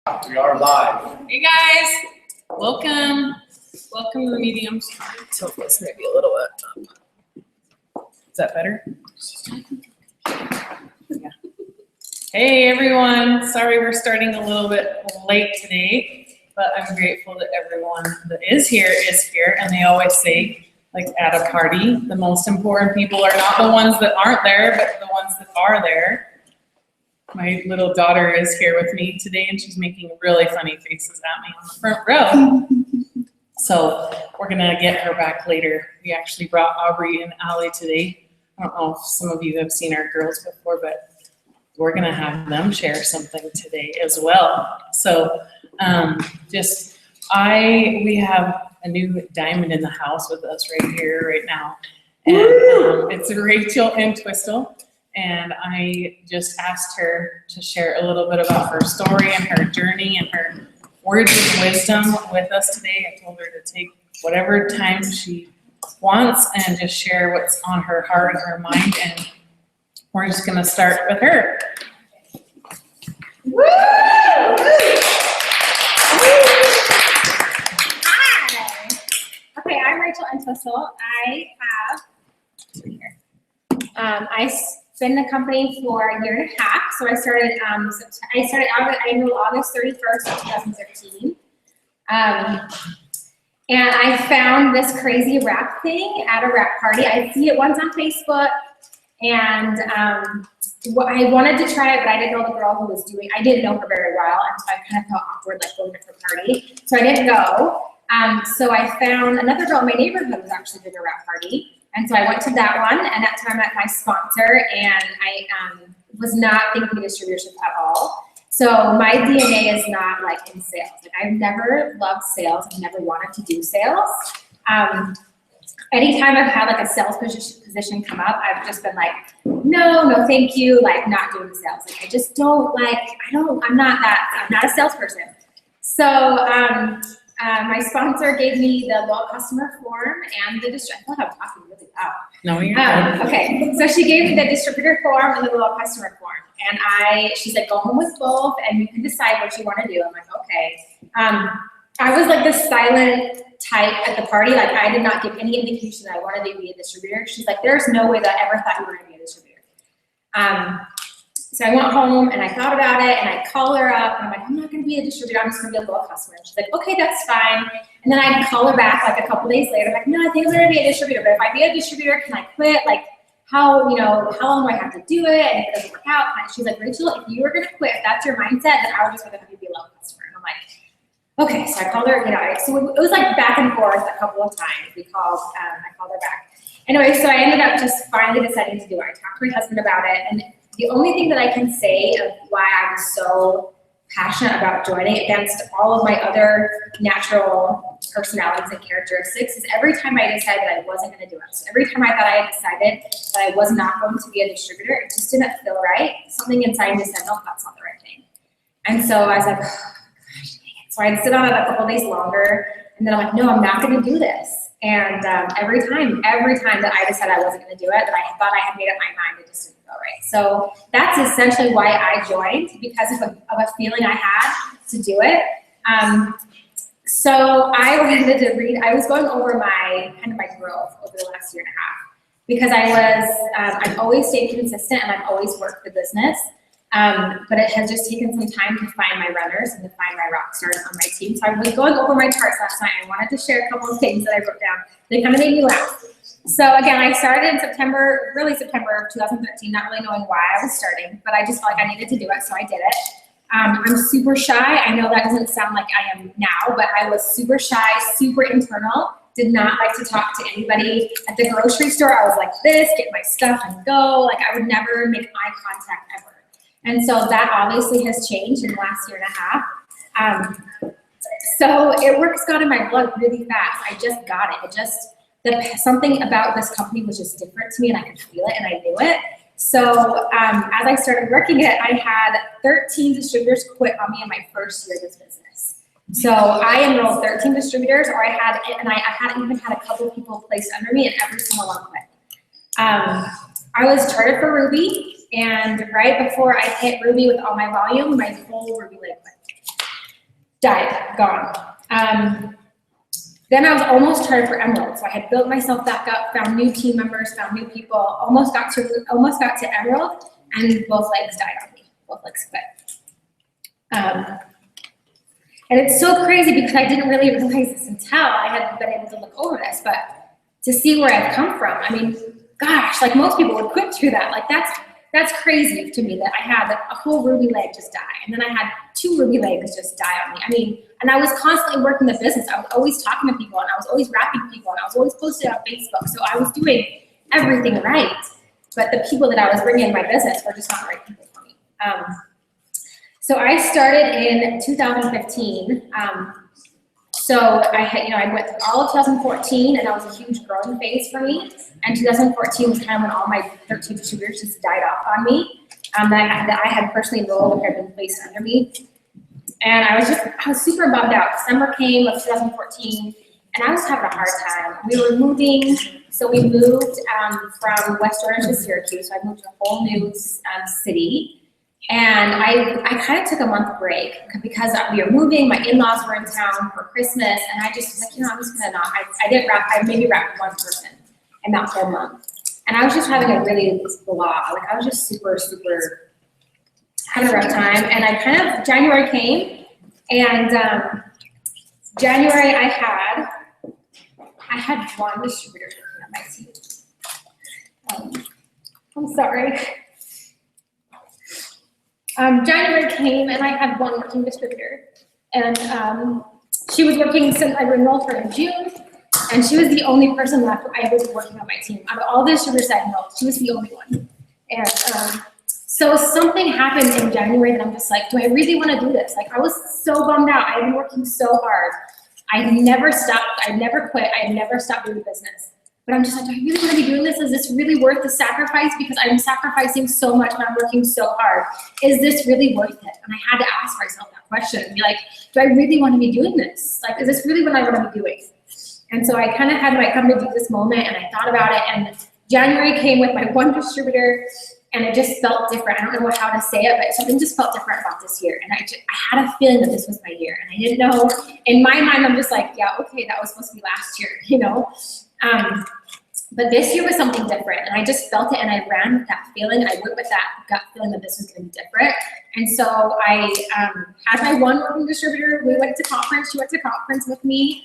We are live. Hey guys, welcome to the mediums. Tilt this maybe a little bit up. Is that better? Yeah. Hey everyone, sorry we're starting a little bit late today, but I'm grateful that everyone that is here, and they always say, like at a party, the most important people are not the ones that aren't there, but the ones that are there. My little daughter is here with me today, and she's making really funny faces at me on the front row. So we're gonna get her back later. We actually brought Aubrey and Allie today. I don't know if some of you have seen our girls before, but we're gonna have them share something today as well. So we have a new diamond in the house with us right here, right now. And it's Rachel Entwistle. And I just asked her to share a little bit about her story and her journey and her words of wisdom with us today. I told her to take whatever time she wants and just share what's on her heart and her mind. And we're just going to start with her. Woo! Hi. Okay, I'm Rachel Entwistle. I have been in the company for a year and a half. So I started August 31st, 2013. And I found this crazy wrap thing at a wrap party. I see it once on Facebook, and I wanted to try it, but I didn't know the girl who was doing. I didn't know her very well, and so I kind of felt awkward, like going to her party. So I didn't go. So I found another girl in my neighborhood was actually doing a wrap party. And so I went to that one, and that's when I met my sponsor, and I was not thinking distributorship at all. So my DNA is not like in sales. Like I've never loved sales. I've never wanted to do sales. Anytime I've had like a sales position come up, I've just been like, no, thank you. Like not doing sales. Like I just don't like, I'm not a salesperson. So, my sponsor gave me the loyal customer form and the distributor. I feel like I'm talking really loud. No, you're not. Okay, so she gave me the distributor form and the loyal customer form. And she said, go home with both and you can decide what you want to do. I'm like, okay. I was like the silent type at the party. Like I did not give any indication that I wanted to be a distributor. She's like, there's no way that I ever thought you were going to be a distributor. So I went home and I thought about it and I called her up and I'm like, I'm not going to be a distributor, I'm just going to be a loyal customer. And she's like, okay, that's fine. And then I'd call her back like a couple days later, like, no, I think I'm going to be a distributor, but if I be a distributor, can I quit? Like, how long do I have to do it? And if it doesn't work out, she's like, Rachel, if you were going to quit, if that's your mindset, then I would just rather have you be a loyal customer. And I'm like, okay. So I called her, so it was like back and forth a couple of times. I called her back. Anyway, so I ended up just finally deciding to do it. I talked to my husband about it, and the only thing that I can say of why I was so passionate about joining against all of my other natural personalities and characteristics is every time I decided that I wasn't going to do it. So every time I thought I had decided that I was not going to be a distributor, it just didn't feel right. Something inside me said, no, that's not the right thing. And so I was like, oh, gosh, dang it. So I'd sit on it a couple days longer, and then I'm like, no, I'm not going to do this. And every time that I decided I wasn't going to do it, that I thought I had made up my mind, it just didn't feel right. So that's essentially why I joined, because of a feeling I had to do it. So I wanted to read. I was going over my growth over the last year and a half, because I've always stayed consistent and I've always worked the business. But it has just taken some time to find my runners and to find my rock stars on my team. So I was going over my charts last night and I wanted to share a couple of things that I wrote down. They kind of made me laugh. So again, I started in September of 2013, not really knowing why I was starting, but I just felt like I needed to do it, so I did it. I'm super shy. I know that doesn't sound like I am now, but I was super shy, super internal, did not like to talk to anybody. At the grocery store, I was like this, get my stuff and go. Like I would never make eye contact ever. And so that obviously has changed in the last year and a half. So it got in my blood really fast. I just got it. Something about this company was just different to me, and I could feel it and I knew it. So as I started working it, I had 13 distributors quit on me in my first year of this business. So I enrolled 13 distributors, or I had even had a couple of people placed under me, and every single one quit. I was chartered for Ruby, and right before I hit Ruby with all my volume, my whole Ruby leg quit. died, gone. Then I was almost hired for Emerald, so I had built myself back up, found new team members, found new people, almost got to Emerald, and both legs died on me, both legs quit. And it's so crazy because I didn't really realize this until I had been able to look over this, but to see where I've come from, I mean, gosh, like most people would quit through that. Like that's crazy to me that I had like a whole ruby leg just die, and then I had 2 ruby legs just die on me. I mean, and I was constantly working the business. I was always talking to people, and I was always rapping people, and I was always posting on Facebook. So I was doing everything right, but the people that I was bringing in my business were just not the right people for me. So I started in 2015. So I went through all of 2014, and that was a huge growing phase for me. And 2014 was kind of when all my 13 distributors just died off on me. That I had personally enrolled, or had been placed under me. And I was super bummed out. December came of 2014, and I was having a hard time. We were moving, so we moved from West Orange to Syracuse. So I moved to a whole new city. And I kind of took a month break because we were moving. My in-laws were in town for Christmas, and I just was like, I'm just gonna not. I maybe wrapped one person in that whole month. And I was just having a really blah. Like I was just super had a rough time. And January came, and January I had one distributor working on my team. I'm sorry. January came, and I had one working distributor, and she was working since I enrolled her in June, and she was the only person left I was working on my team. Out of all the distributors I enrolled, she was the only one. And so something happened in January that I'm just like, do I really want to do this? Like I was so bummed out. I had been working so hard. I never stopped. I never quit. I never stopped doing business. But I'm just like, do I really want to be doing this? Is this really worth the sacrifice? Because I'm sacrificing so much and I'm working so hard. Is this really worth it? And I had to ask myself that question and be like, do I really want to be doing this? Like, is this really what I want to be doing? And so I kind of had my come to Jesus moment, and I thought about it, and January came with my one distributor, and it just felt different. I don't know how to say it, but something just felt different about this year. And I had a feeling that this was my year, and I didn't know. In my mind, I'm just like, yeah, okay, that was supposed to be last year, you know? But this year was something different, and I just felt it, and I ran with that feeling. I went with that gut feeling that this was going to be different. And so I had my one working distributor. We went to conference. She went to conference with me.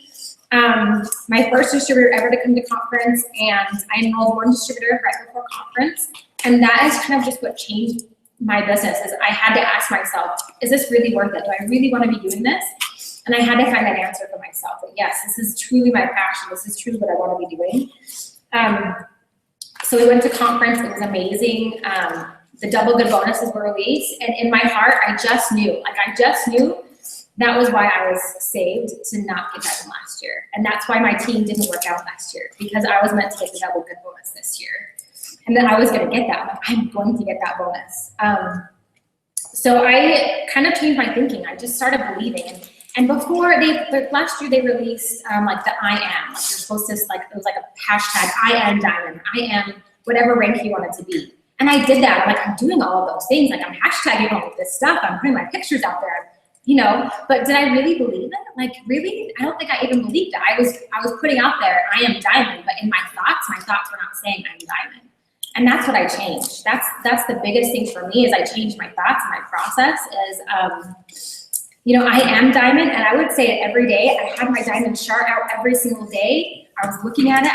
My first distributor ever to come to conference, and I enrolled one distributor right before conference. And that is kind of just what changed my business. Is I had to ask myself, is this really worth it? Do I really want to be doing this? And I had to find that answer for myself. That yes, this is truly my passion. This is truly what I want to be doing. So we went to conference. It was amazing. The double good bonuses were released, and in my heart, I just knew that was why I was saved to not get that one last year. And that's why my team didn't work out last year, because I was meant to get the double good bonus this year. And then I was going to get that. I'm going to get that bonus. So I kind of changed my thinking. I just started believing. And before last year they released like the I am, like you're supposed to, like, it was like a hashtag, I am diamond, I am whatever rank you want it to be. And I did that. I'm like, I'm doing all of those things. Like I'm hashtagging all of this stuff. I'm putting my pictures out there, you know, but did I really believe it? Like really? I don't think I even believed it. I was putting out there, I am diamond, but in my thoughts were not saying I am diamond. And that's what I changed. That's the biggest thing for me is I changed my thoughts and my process is, you know, I am diamond, and I would say it every day. I had my diamond chart out every single day. I was looking at it.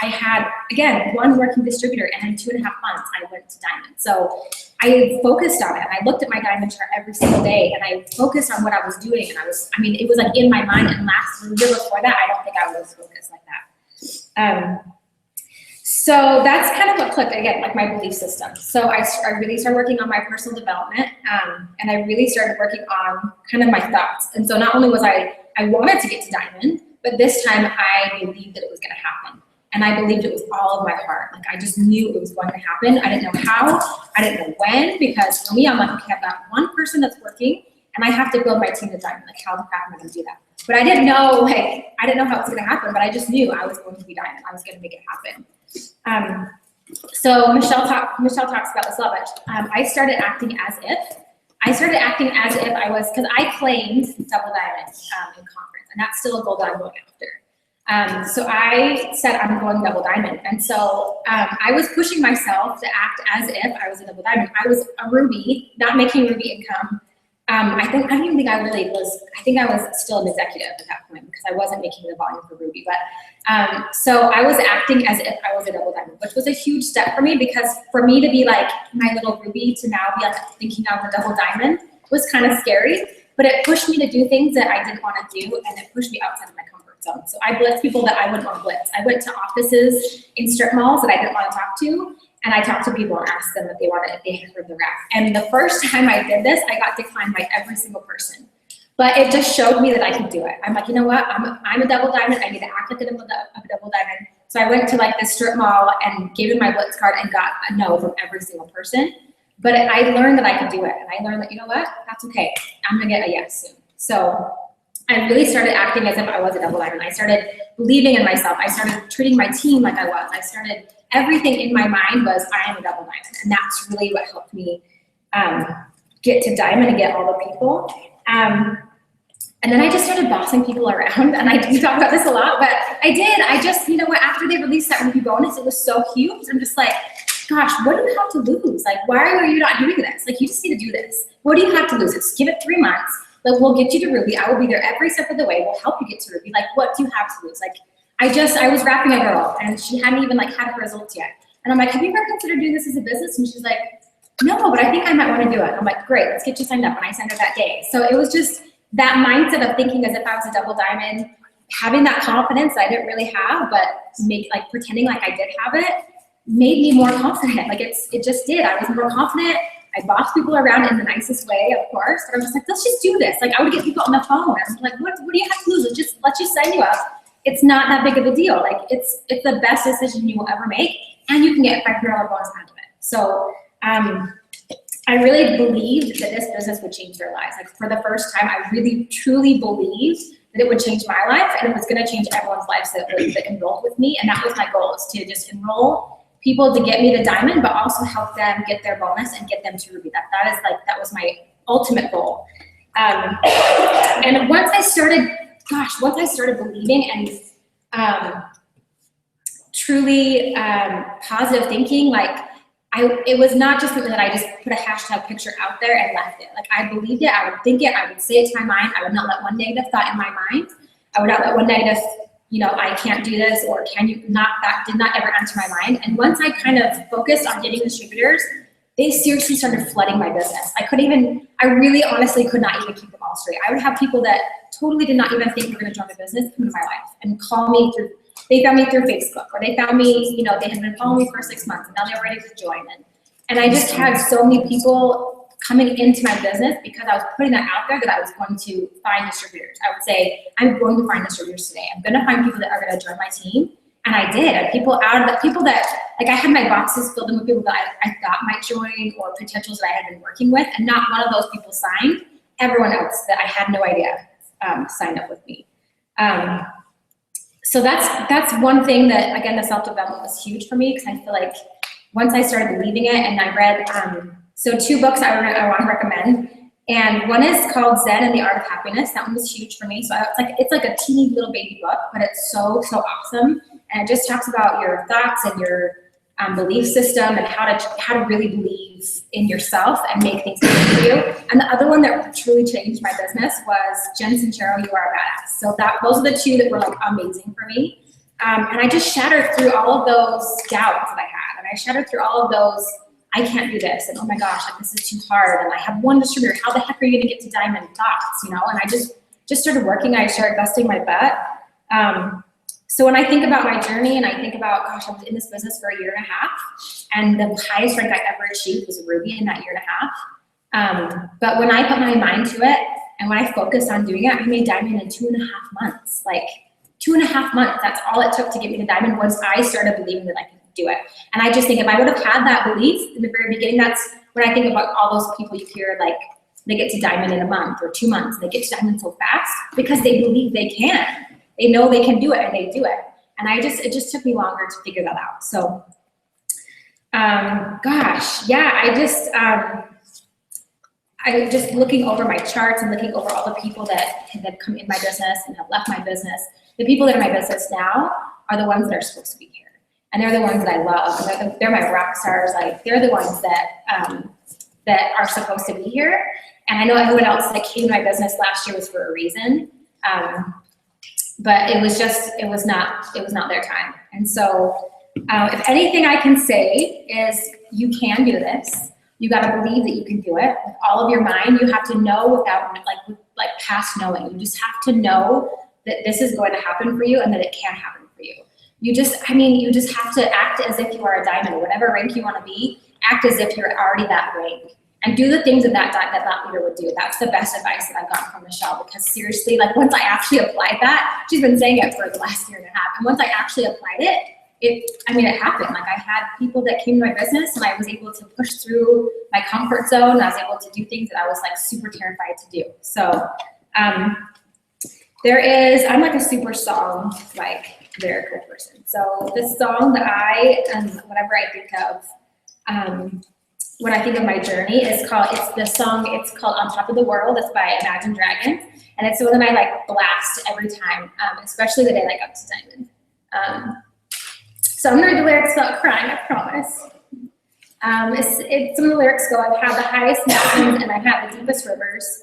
I had, again, one working distributor, and in 2.5 months, I went to diamond. So I focused on it. I looked at my diamond chart every single day, and I focused on what I was doing. And it was like in my mind. And the year before that, I don't think I was focused like that. So that's kind of what clicked, again, like my belief system. So I really started working on my personal development, and I really started working on kind of my thoughts. And so not only was I wanted to get to diamond, but this time I believed that it was going to happen. And I believed it was all of my heart. Like I just knew it was going to happen. I didn't know how, I didn't know when, because for me, I'm like, okay, I've got one person that's working, and I have to build my team to diamond. Like how the crap am I going to do that? But I didn't know how it was going to happen, but I just knew I was going to be diamond. I was going to make it happen. So Michelle talks about this a lot, but I started acting as if. I started acting as if I was, because I claimed double diamond in conference, and that's still a goal that I'm going after. So I said I'm going double diamond, and so I was pushing myself to act as if I was a double diamond. I was a Ruby, not making Ruby income. I don't even think I really was. I think I was still an executive at that point because I wasn't making the volume for Ruby. But so I was acting as if I was a double diamond, which was a huge step for me, because for me to be like my little Ruby to now be like thinking I was a double diamond was kind of scary. But it pushed me to do things that I didn't want to do, and it pushed me outside of my comfort zone. So I blitzed people that I wouldn't want to blitz. I went to offices in strip malls that I didn't want to talk to. And I talked to people and asked them if they wanted, if they had heard the rap. And the first time I did this, I got declined by every single person. But it just showed me that I could do it. I'm like, you know what? I'm a double diamond. I need to act like a double diamond. So I went to like this strip mall and gave them my blitz card and got a no from every single person. But I learned that I could do it. And I learned that, you know what? That's okay. I'm gonna get a yes soon. So I really started acting as if I was a double diamond. I started believing in myself. I started treating my team like I was. I started, everything in my mind was, I am a double diamond. And that's really what helped me get to diamond and get all the people. And then I just started bossing people around, and I do talk about this a lot, but I did. I just, you know what, after they released that Ruby bonus, it was so huge. I'm just like, gosh, what do you have to lose? Like, why are you not doing this? Like, you just need to do this. What do you have to lose? Just give it 3 months. Like, we'll get you to Ruby. I will be there every step of the way. We'll help you get to Ruby. Like, what do you have to lose? Like, I was wrapping a girl, and she hadn't even like had her results yet. And I'm like, have you ever considered doing this as a business? And she's like, no, but I think I might want to do it. I'm like, great, let's get you signed up. And I signed her that day. So it was just that mindset of thinking as if I was a double diamond, having that confidence that I didn't really have, but pretending like I did have it, made me more confident. Like it just did. I was more confident. I bossed people around in the nicest way, of course, but I'm just like, let's just do this. Like, I would get people on the phone. I'm like, what do you have to lose? Let's just sign you up. It's not that big of a deal. Like, it's the best decision you will ever make, and you can get a $500 bonus out of it. So I really believed that this business would change their lives. Like, for the first time, I really truly believed that it would change my life, and it was going to change everyone's lives that enrolled with me. And that was my goal, is to just enroll people to get me to diamond, but also help them get their bonus and get them to Ruby. That was my ultimate goal. And once I started believing and truly positive thinking, like, it was not just something that I just put a hashtag picture out there and left it. Like, I believed it, I would think it, I would say it to my mind. I would not let one negative thought in my mind. I would not let one negative, I can't do this, or can you not, that did not ever enter my mind. And once I kind of focused on getting distributors, they seriously started flooding my business. I really honestly could not even keep them all straight. I would have people that totally did not even think were gonna join the business come into my life and call me they found me through Facebook, or they found me, they had been following me for 6 months and now they're ready to join. And I just had so many people coming into my business because I was putting that out there that I was going to find distributors. I would say, I'm going to find distributors today. I'm gonna find people that are gonna join my team. And I did. And people that, like, I had my boxes filled in with people that I thought might join, or potentials that I had been working with, and not one of those people signed. Everyone else that I had no idea signed up with me. So that's one thing that, again, the self-development was huge for me, because I feel like once I started believing it, and I read, so 2 books I want to recommend, and one is called Zen and the Art of Happiness. That one was huge for me. So it's like a teeny little baby book, but it's so awesome, and it just talks about your thoughts and your belief system, and how to really believe in yourself and make things happen for you. And the other one that truly changed my business was Jen Sincero, You Are a Badass. So those are the 2 that were like amazing for me. And I just shattered through all of those doubts that I had. And I shattered through all of those, I can't do this, and oh my gosh, like, this is too hard, and I have one distributor, how the heck are you gonna get to diamond thoughts, And I just started working. I started busting my butt. So when I think about my journey, and I think about, gosh, I was in this business for 1.5 years, and the highest rank I ever achieved was a Ruby in that 1.5 years. But when I put my mind to it, and when I focused on doing it, I made diamond in 2.5 months. Like, 2.5 months, that's all it took to get me to diamond, once I started believing that I could do it. And I just think if I would have had that belief in the very beginning, that's when I think about all those people you hear, like, they get to diamond in a month or 2 months, and they get to diamond so fast because they believe they can. They know they can do it, and they do it. And it just took me longer to figure that out. So, gosh, yeah, I just looking over my charts and looking over all the people that have come in my business and have left my business. The people that are in my business now are the ones that are supposed to be here. And they're the ones that I love. And they're my rock stars. Like, they're the ones that, that are supposed to be here. And I know everyone else that came to my business last year was for a reason. But it was not their time. And so, if anything I can say is you can do this. You got to believe that you can do it with all of your mind. You have to know without like past knowing. You just have to know that this is going to happen for you and that it can happen for you. You just have to act as if you are a diamond or whatever rank you want to be. Act as if you're already that rank. And do the things that leader would do. That's the best advice that I've gotten from Michelle, because seriously, like, once I actually applied that, she's been saying it for the last year and a half. And once I actually applied it, it happened. Like, I had people that came to my business and I was able to push through my comfort zone. And I was able to do things that I was like super terrified to do. So, I'm like a super song, like, lyrical person. So this song that whenever I think of, when I think of my journey, it's called On Top of the World. It's by Imagine Dragons. And it's the one that I like blast every time, especially the day I got to Diamond. So I'm gonna read the lyrics without crying, I promise. Some of the lyrics go, I've had the highest mountains and I've had the deepest rivers.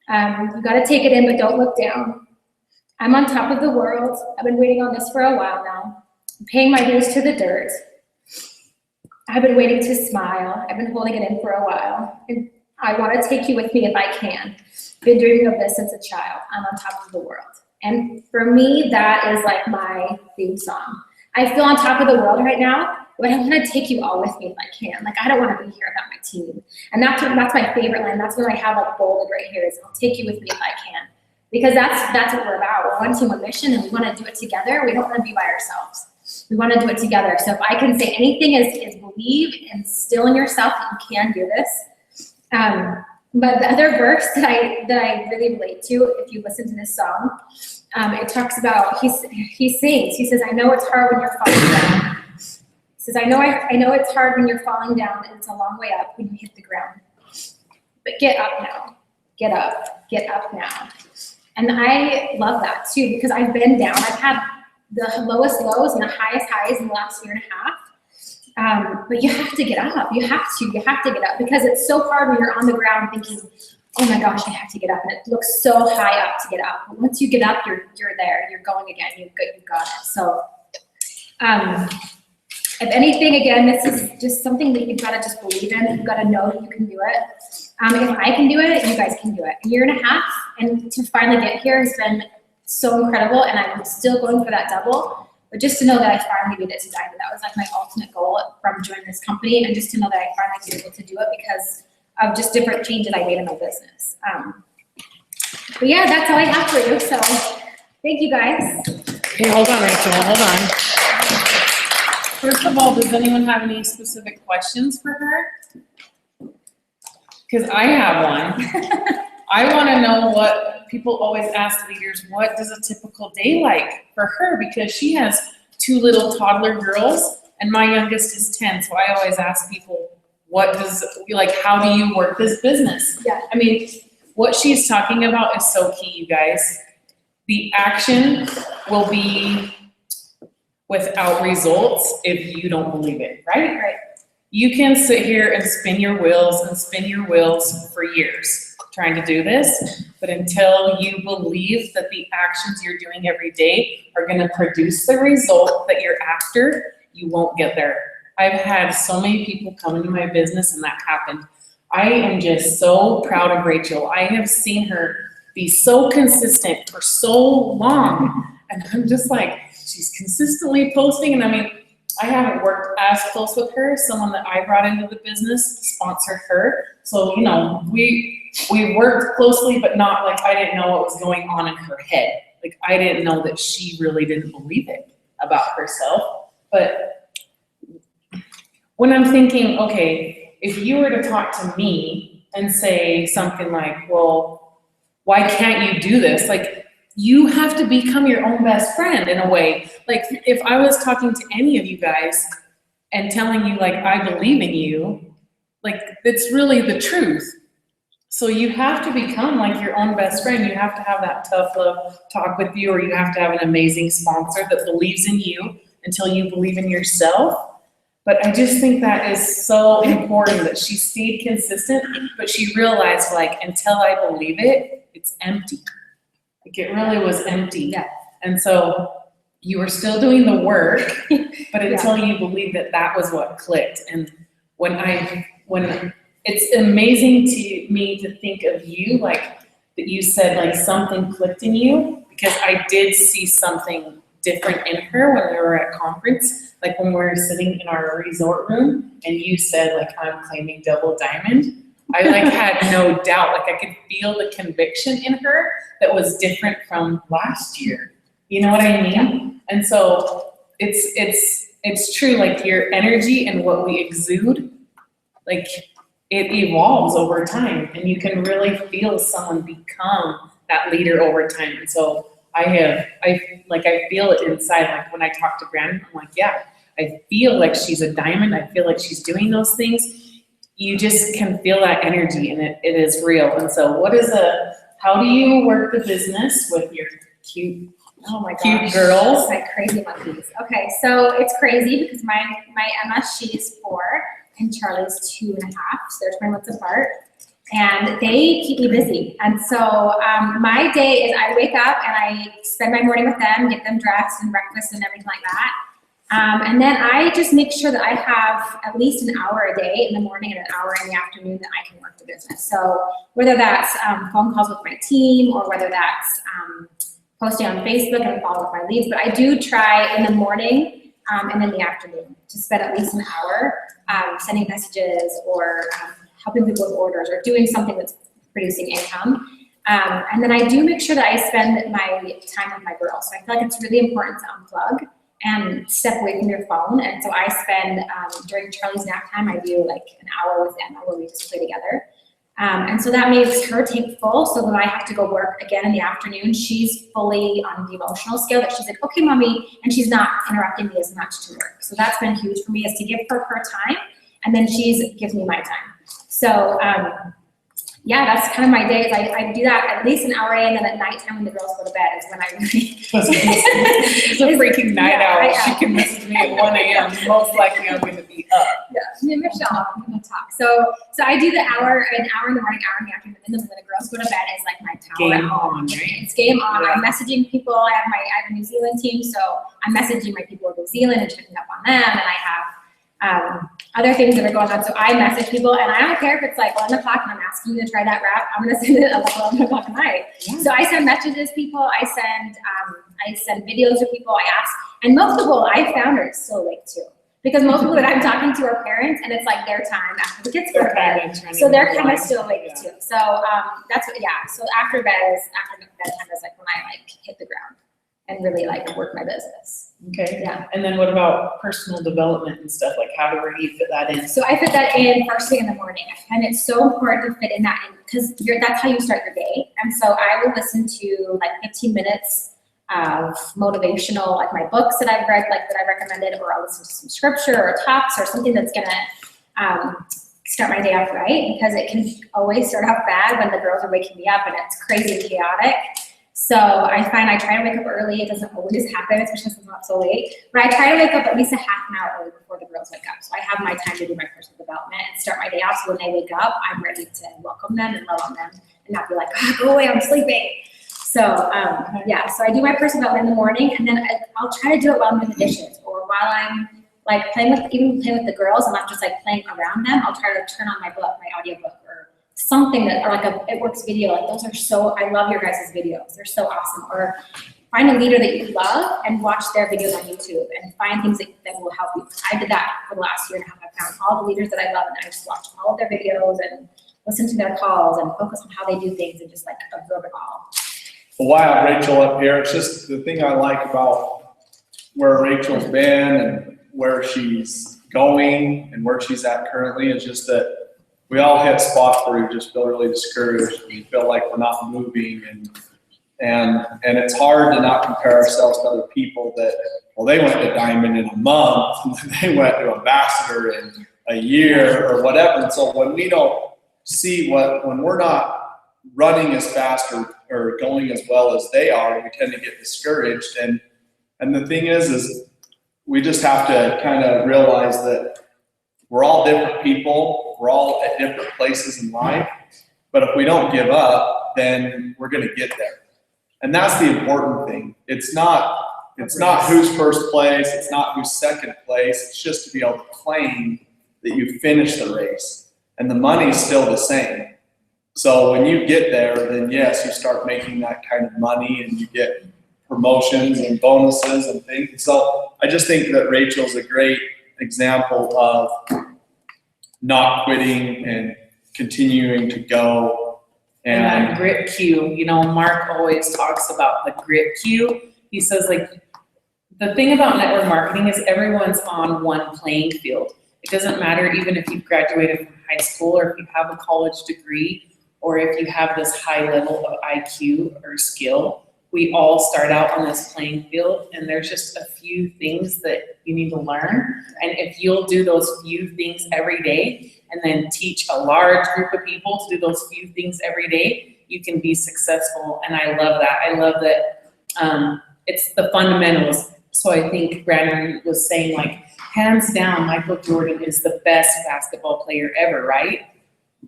You gotta take it in, but don't look down. I'm on top of the world. I've been waiting on this for a while now. I'm paying my dues to the dirt. I've been waiting to smile. I've been holding it in for a while. And I want to take you with me if I can. Been dreaming of this since a child. I'm on top of the world. And for me, that is like my theme song. I feel on top of the world right now, but I want to take you all with me if I can. Like, I don't want to be here without my team. And that's my favorite line. That's what I have like bolded right here is, I'll take you with me if I can. Because that's what we're about. We're one team, one mission, and we want to do it together. We don't want to be by ourselves. We want to do it together. So if I can say anything is believe and still in yourself that you can do this. But the other verse that I really relate to, if you listen to this song, it talks about, he sings, he says, I know it's hard when you're falling down. He says, I know it's hard when you're falling down and it's a long way up when you hit the ground. But get up now. Get up now. And I love that too, because I've been down. I've had the lowest lows and the highest highs in the last year and a half. But you have to get up. You have to get up, because it's so hard when you're on the ground thinking, oh my gosh, I have to get up. And it looks so high up to get up. But once you get up, you're there. You're going again. You've got it. So if anything, again, this is just something that you've got to just believe in. You've got to know that you can do it. If I can do it, you guys can do it. A year and a half, and to finally get here has been so incredible, and I'm still going for that double. But just to know that I finally made it to Diamond, that was like my ultimate goal from joining this company, and just to know that I finally was able to do it because of just different changes I made in my business. But yeah, that's all I have for you. So thank you guys. Okay, hold on, Rachel, hold on. First of all, does anyone have any specific questions for her? Because I have one. I want to know what people always ask leaders, what does a typical day like for her? Because she has 2 little toddler girls and my youngest is 10. So I always ask people, how do you work this business? Yeah. I mean, what she's talking about is so key, you guys. The action will be without results if you don't believe it, right? Right. You can sit here and spin your wheels for years trying to do this, but until you believe that the actions you're doing every day are going to produce the result that you're after, you won't get there. I've had so many people come into my business and that happened. I am just so proud of Rachel. I have seen her be so consistent for so long, and I'm just like, she's consistently posting, and I mean, I haven't worked as close with her. Someone that I brought into the business sponsored her. So, we worked closely, but not like I didn't know what was going on in her head. Like, I didn't know that she really didn't believe it about herself. But when I'm thinking, okay, if you were to talk to me and say something like, well, why can't you do this? Like, you have to become your own best friend in a way. Like, if I was talking to any of you guys and telling you, like, I believe in you, like, it's really the truth. So you have to become like your own best friend. You have to have that tough love talk with you, or you have to have an amazing sponsor that believes in you until you believe in yourself. But I just think that is so important that she stayed consistent, but she realized like, until I believe it, it's empty. Like it really was empty. Yeah. And so you were still doing the work, but until you believe that that was what clicked. And when it's amazing to me to think of you, like that you said like something clicked in you, because I did see something different in her when we were at conference, like when we were sitting in our resort room and you said like, I'm claiming double diamond. I like had no doubt, like I could feel the conviction in her that was different from last year. You know what I mean? Yeah. And so it's true, like your energy and what we exude, like it evolves over time and you can really feel someone become that leader over time. And so I feel it inside, like when I talk to Brandon, I'm like, yeah, I feel like she's a diamond. I feel like she's doing those things. You just can feel that energy and it is real. And so how do you work the business with your cute girls? Like crazy monkeys. Okay, so it's crazy because my Emma, she's 4 and Charlie's 2.5, so they're 20 months apart. And they keep me busy. And so my day is I wake up and I spend my morning with them, get them dressed and breakfast and everything like that. And then I just make sure that I have at least an hour a day in the morning and an hour in the afternoon that I can work the business. So whether that's phone calls with my team or whether that's posting on Facebook and follow up my leads, but I do try in the morning and in the afternoon to spend at least an hour sending messages or helping people with orders or doing something that's producing income. And then I do make sure that I spend my time with my girls. So I feel like it's really important to unplug and step away from your phone. And so I spend, during Charlie's nap time, I do like an hour with Emma where we just play together. And so that makes her tank full, so when I have to go work again in the afternoon, she's fully on the emotional scale that she's like, okay, mommy, and she's not interrupting me as much to work. So that's been huge for me, is to give her time, and then she gives me my time. So yeah, that's kind of my days. I do that at least an hour a day, and then at nighttime when the girls go to bed is when I really. It's a freaking night owl. She can message me at 1 a.m. Most likely I'm going to be up. Yeah, me and Michelle, we can talk. So I do an hour in the morning, hour in the afternoon, and then when the girls go to bed, it's like my time. Game on, right? It's game on. Yeah. I'm messaging people. I have a New Zealand team, so I'm messaging my people in New Zealand and checking up on them, and I have other things that are going on. So I message people, and I don't care if it's like 11 o'clock and I'm asking you to try that wrap. I'm going to send it at like 11 o'clock at night. Yeah. So I send messages to people. I send videos to people. I ask, and most people I found are still awake too, because most people that I'm talking to are parents, and it's like their time after the kids go to bed. So they're kind of still awake too. So that's what. Yeah. So after bedtime is like when I like hit the ground and really like work my business. Okay. Yeah. And then what about personal development and stuff? Like how do you fit that in? So I fit that in first thing in the morning. I find it so important to fit in that in, because that's how you start your day. And so I will listen to like 15 minutes of motivational, like my books that I've read, like that I recommended, or I'll listen to some scripture or talks or something that's gonna start my day off right, because it can always start off bad when the girls are waking me up and it's crazy and chaotic. So I find I try to wake up early. It doesn't always happen, especially since I'm up so late. But I try to wake up at least a half an hour early before the girls wake up. So I have my time to do my personal development and start my day off. So when they wake up, I'm ready to welcome them and love on them and not be like, oh, go away, I'm sleeping. So yeah, so I do my personal development in the morning, and then I'll try to do it while I'm doing the dishes or while I'm like playing with the girls. I'm not just like playing around them. I'll try to turn on my book, my audiobook, or something that, or like It Works video. Like those are so, I love your guys' videos. They're so awesome. Or find a leader that you love and watch their videos on YouTube and find things that will help you. I did that for the last year and a half. I found all the leaders that I love, and I just watched all of their videos and listen to their calls and focus on how they do things and just like absorb it all. Well, why I have Rachel up here, it's just the thing I like about where Rachel's been and where she's going and where she's at currently is just that we all hit spots where we just feel really discouraged. We feel like we're not moving, and it's hard to not compare ourselves to other people that, well, they went to Diamond in a month, they went to Ambassador in a year or whatever. And so when we don't see when we're not running as fast or going as well as they are, we tend to get discouraged. And the thing is we just have to kind of realize that we're all different people. We're all at different places in life. But if we don't give up, then we're going to get there. And that's the important thing. It's not who's first place. It's not who's second place. It's just to be able to claim that you finished the race. And the money's still the same. So when you get there, then yes, you start making that kind of money and you get promotions and bonuses and things. So I just think that Rachel's a great example of not quitting and continuing to go. And that grit cue, you know, Mark always talks about the grit cue. He says, like, the thing about network marketing is everyone's on one playing field. It doesn't matter even if you've graduated from high school or if you have a college degree or if you have this high level of IQ or skill. We all start out on this playing field, and there's just a few things that you need to learn. And if you'll do those few things every day and then teach a large group of people to do those few things every day, you can be successful. And I love that. I love that it's the fundamentals. So I think Brandon was saying, like, hands down, Michael Jordan is the best basketball player ever, right?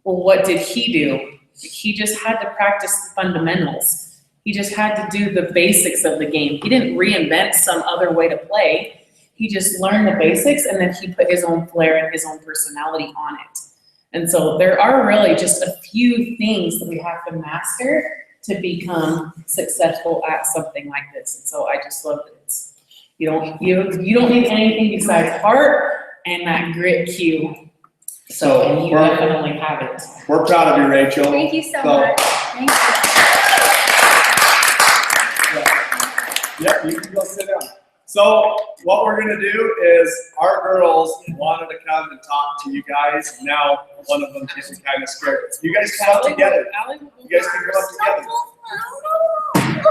Well, what did he do? He just had to practice the fundamentals. He just had to do the basics of the game. He didn't reinvent some other way to play. He just learned the basics, and then he put his own flair and his own personality on it. And so there are really just a few things that we have to master to become successful at something like this. And so I just love that it's, you don't need anything besides heart and that grit cue. So and you definitely have it. We're proud of you, Rachel. Thank you so much. Thank you. Yep, you can go sit down. So what we're gonna do is our girls wanted to come and talk to you guys. Now one of them is kind of scared. You guys come up together. You guys can come up together.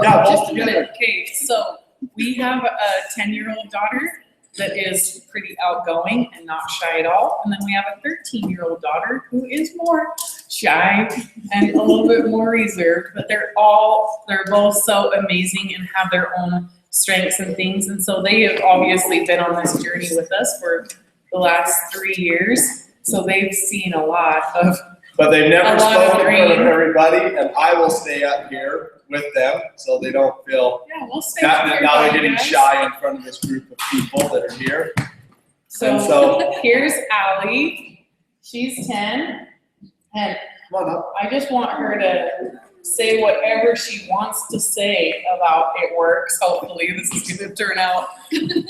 Yeah, both Just a together. minute. Okay, so we have a 10-year-old daughter that is pretty outgoing and not shy at all. And then we have a 13-year-old daughter who is more shy and a little bit more reserved, but they're both so amazing and have their own strengths and things. And so they have obviously been on this journey with us for the last 3 years. So they've seen a lot of, But they've never A lot of spoken in front of dream. everybody, and I will stay up here with them so they don't feel yeah, we'll stay that here, now they're guys. getting shy in front of this group of people that are here. So, And so- here's Allie. She's 10. And Come on up. I just want her to say whatever she wants to say about It Works. Hopefully this is going to turn out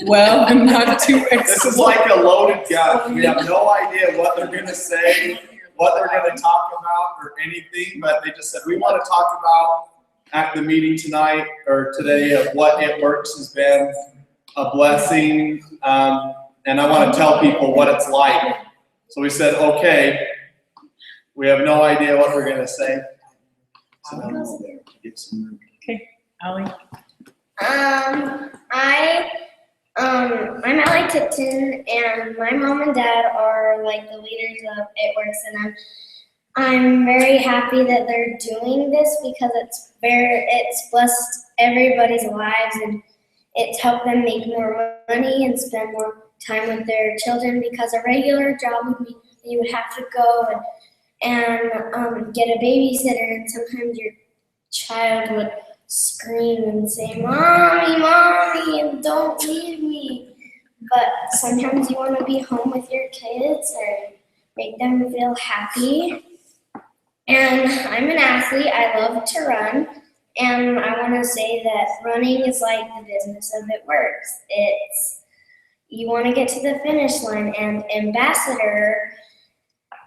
well and not too This is like a loaded gun. We have no idea what they're gonna say, what they're gonna talk about or anything, but they just said, we wanna talk about at the meeting tonight or today of what It Works has been a blessing. And I wanna tell people what it's like. So we said, okay, we have no idea what we're gonna say. So now we'll get some room. Allie. I'm Allie Tipton, and my mom and dad are like the leaders of It Works, and I'm very happy that they're doing this because it's blessed everybody's lives, and it's helped them make more money and spend more time with their children, because a regular job would mean that you would have to go and get a babysitter, and sometimes your child would scream and say, "Mommy, Mommy, don't leave me." But sometimes you want to be home with your kids and make them feel happy. And I'm an athlete. I love to run. And I want to say that running is like the business of It Works. You want to get to the finish line, and ambassador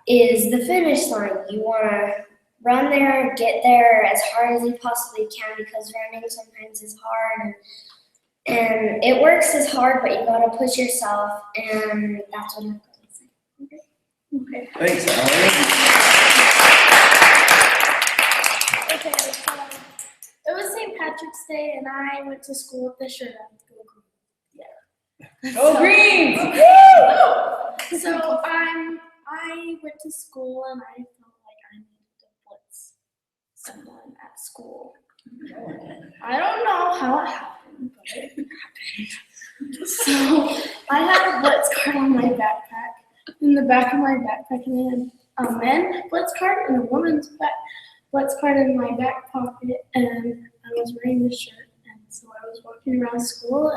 is the finish line. You want to run there, get there as hard as you possibly can, because running sometimes is hard, and It Works is hard, but you gotta push yourself, and that's what I'm going to say. Okay. Thanks, Allie. Okay, so it was St. Patrick's Day, and I went to school with this shirt on. Go Greens! So I went to school, and I felt like someone at school. I don't know how it happened, but it happened. So I had a Blitz card on my backpack, in the back of my backpack, and then a men's Blitz card and a woman's Blitz card in my back pocket, and I was wearing this shirt, and so I was walking around school,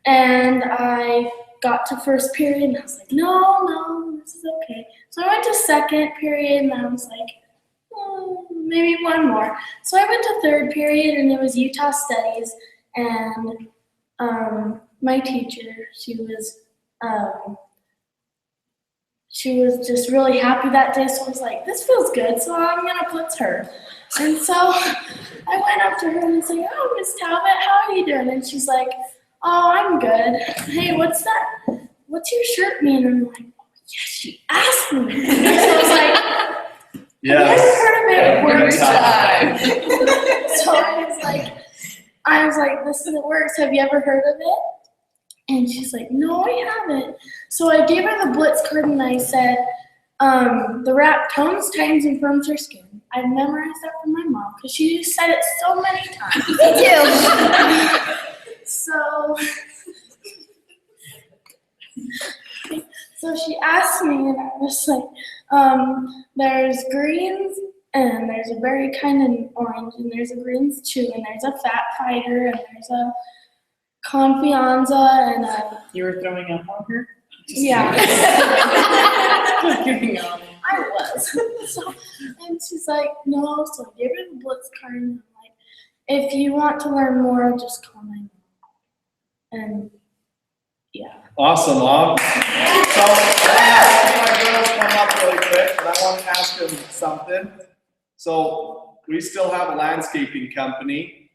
and I got to first period, and I was like, no, this is okay. So I went to second period, and I was like, maybe one more. So I went to third period, and it was Utah Studies, and my teacher, she was just really happy that day, so I was like, this feels good, so I'm gonna blitz her. And so I went up to her and was like, oh, Miss Talbot, how are you doing? And she's like, oh, I'm good. Hey, what's your shirt mean? And I'm like, oh, yes, she asked me. So I was like, Yes. I've heard of it Every works. time. So I was like, this is it works. Have you ever heard of it? And she's like, no, I haven't. So I gave her the Blitz card and I said, the rap tones, tightens, and firms her skin. I memorized that from my mom because she said it so many times. Me too. So she asked me, and I was like, there's greens, and there's a berry kind of orange, and there's a greens chew, and there's a fat fighter, and there's a confianza, and a You were throwing up on her? yeah. Just kidding. I was. So, and she's like, no. So I gave her the Blitz card, and I'm like, if you want to learn more, just call my mom. And yeah. Awesome, Mom. So I want to have my girls come up really quick, and I want to ask them something. So we still have a landscaping company,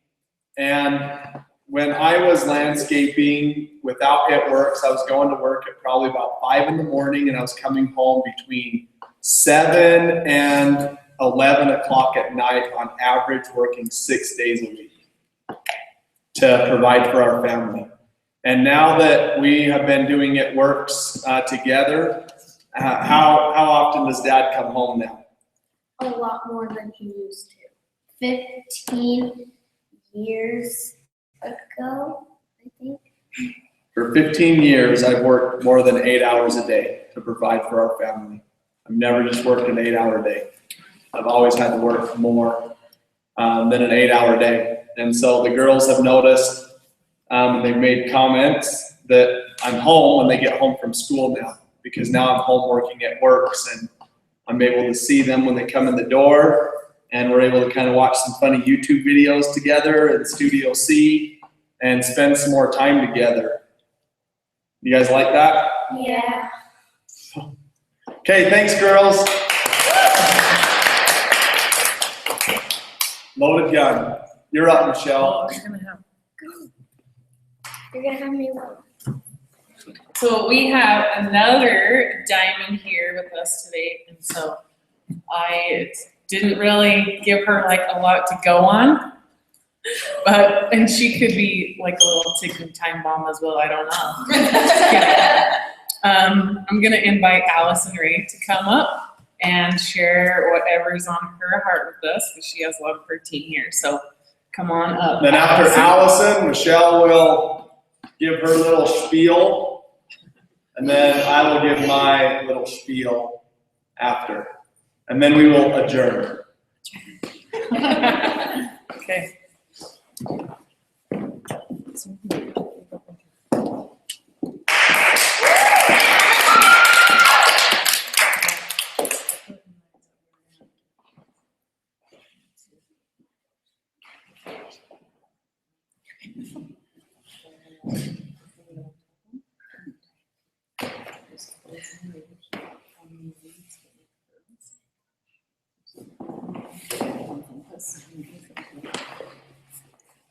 and when I was landscaping without It Works, I was going to work at probably about 5 in the morning, and I was coming home between 7 and 11 o'clock at night on average, working 6 days a week to provide for our family. And now that we have been doing It Works together, how often does Dad come home now? A lot more than he used to. 15 years ago, I think. For 15 years, I've worked more than 8 hours a day to provide for our family. I've never just worked an 8-hour day. I've always had to work more than an 8-hour day. And so the girls have noticed, they've made comments that I'm home when they get home from school now, because now I'm home working at Works, and I'm able to see them when they come in the door, and we're able to kind of watch some funny YouTube videos together in Studio C and spend some more time together. You guys like that? Yeah. Okay, thanks, girls. Loaded gun. You're up, Michelle. You're gonna have me one. So we have another diamond here with us today, and so I didn't really give her like a lot to go on, and she could be like a little ticking time bomb as well. I don't know. Just kidding. I'm gonna invite Allison Ray to come up and share whatever's on her heart with us, because she has a lot of her team here. So come on up. Then after Allison, Michelle will give her little spiel, and then I will give my little spiel after. And then we will adjourn. Okay.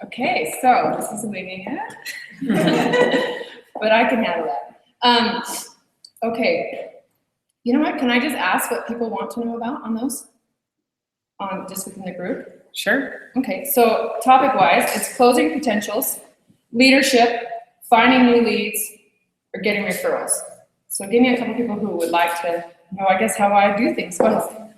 Okay, so this is a waving hat, but I can handle that. Okay, you know what? Can I just ask what people want to know about on those? Just within the group? Sure. Okay, so topic-wise, it's closing potentials, leadership, finding new leads, or getting referrals. So give me a couple people who would like to know, I guess, how I do things. Go ahead.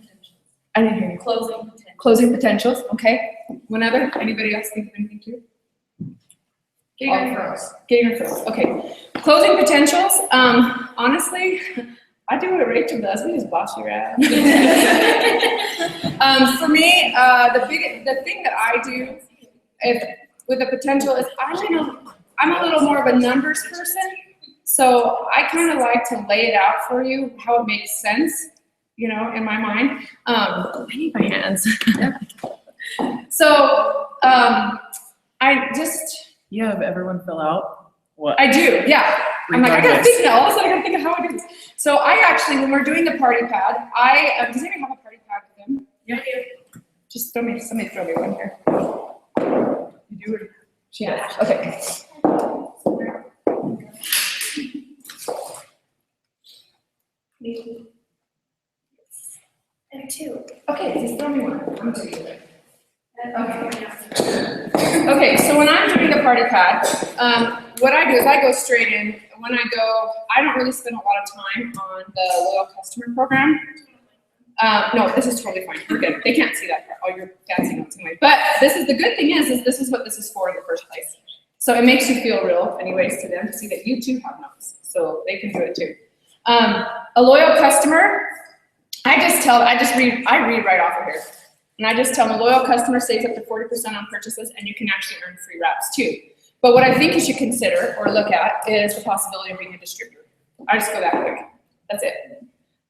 I didn't hear you. Closing potential. Closing potentials, okay. One other, anybody else think of anything too? Getting referrals. Getting referrals, okay. Closing potentials, honestly, I do what Rachel does, we just boss you around. For me, the thing that I do with the potential is I'm a little more of a numbers person. So I kind of like to lay it out for you, how it makes sense, in my mind. I need my hands. So I just, You have everyone fill out what? I do, yeah. I'm like, I gotta Regardless. think now, all of a sudden I gotta think of how I do this. So I actually, when we're doing the party pad, does anyone have a party pad with them? Yeah. Just somebody throw me one here. You do it? She does, Yeah. okay. And two. Okay, just throw me one. I'm gonna do it. Okay, so when I'm doing the party pad, what I do is I go straight in. When I don't really spend a lot of time on the loyal customer program. No, this is totally fine. We're good. They can't see that part. All your fancy notes anyway. But the good thing is this is what this is for in the first place. So it makes you feel real, anyways, to them to see that you too have notes, so they can do it too. A loyal customer, I read right off of here. And I just tell them a loyal customer saves up to 40% on purchases, and you can actually earn free wraps too. But what I think you should consider or look at is the possibility of being a distributor. I just go that quick. That's it.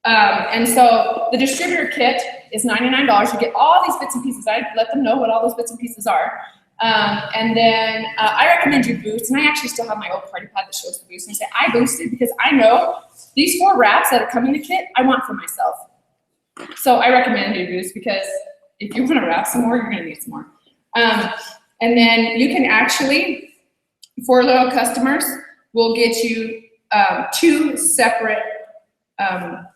And so the distributor kit is $99. You get all these bits and pieces. I let them know what all those bits and pieces are. And then I recommend you boost, and I actually still have my old party pad that shows the boost. And I say I boosted because I know these 4 wraps that are coming in the kit, I want for myself. So I recommend you boost because if you want to wrap some more, you're going to need some more. And then you can actually, for loyal customers, we'll get you 2 separate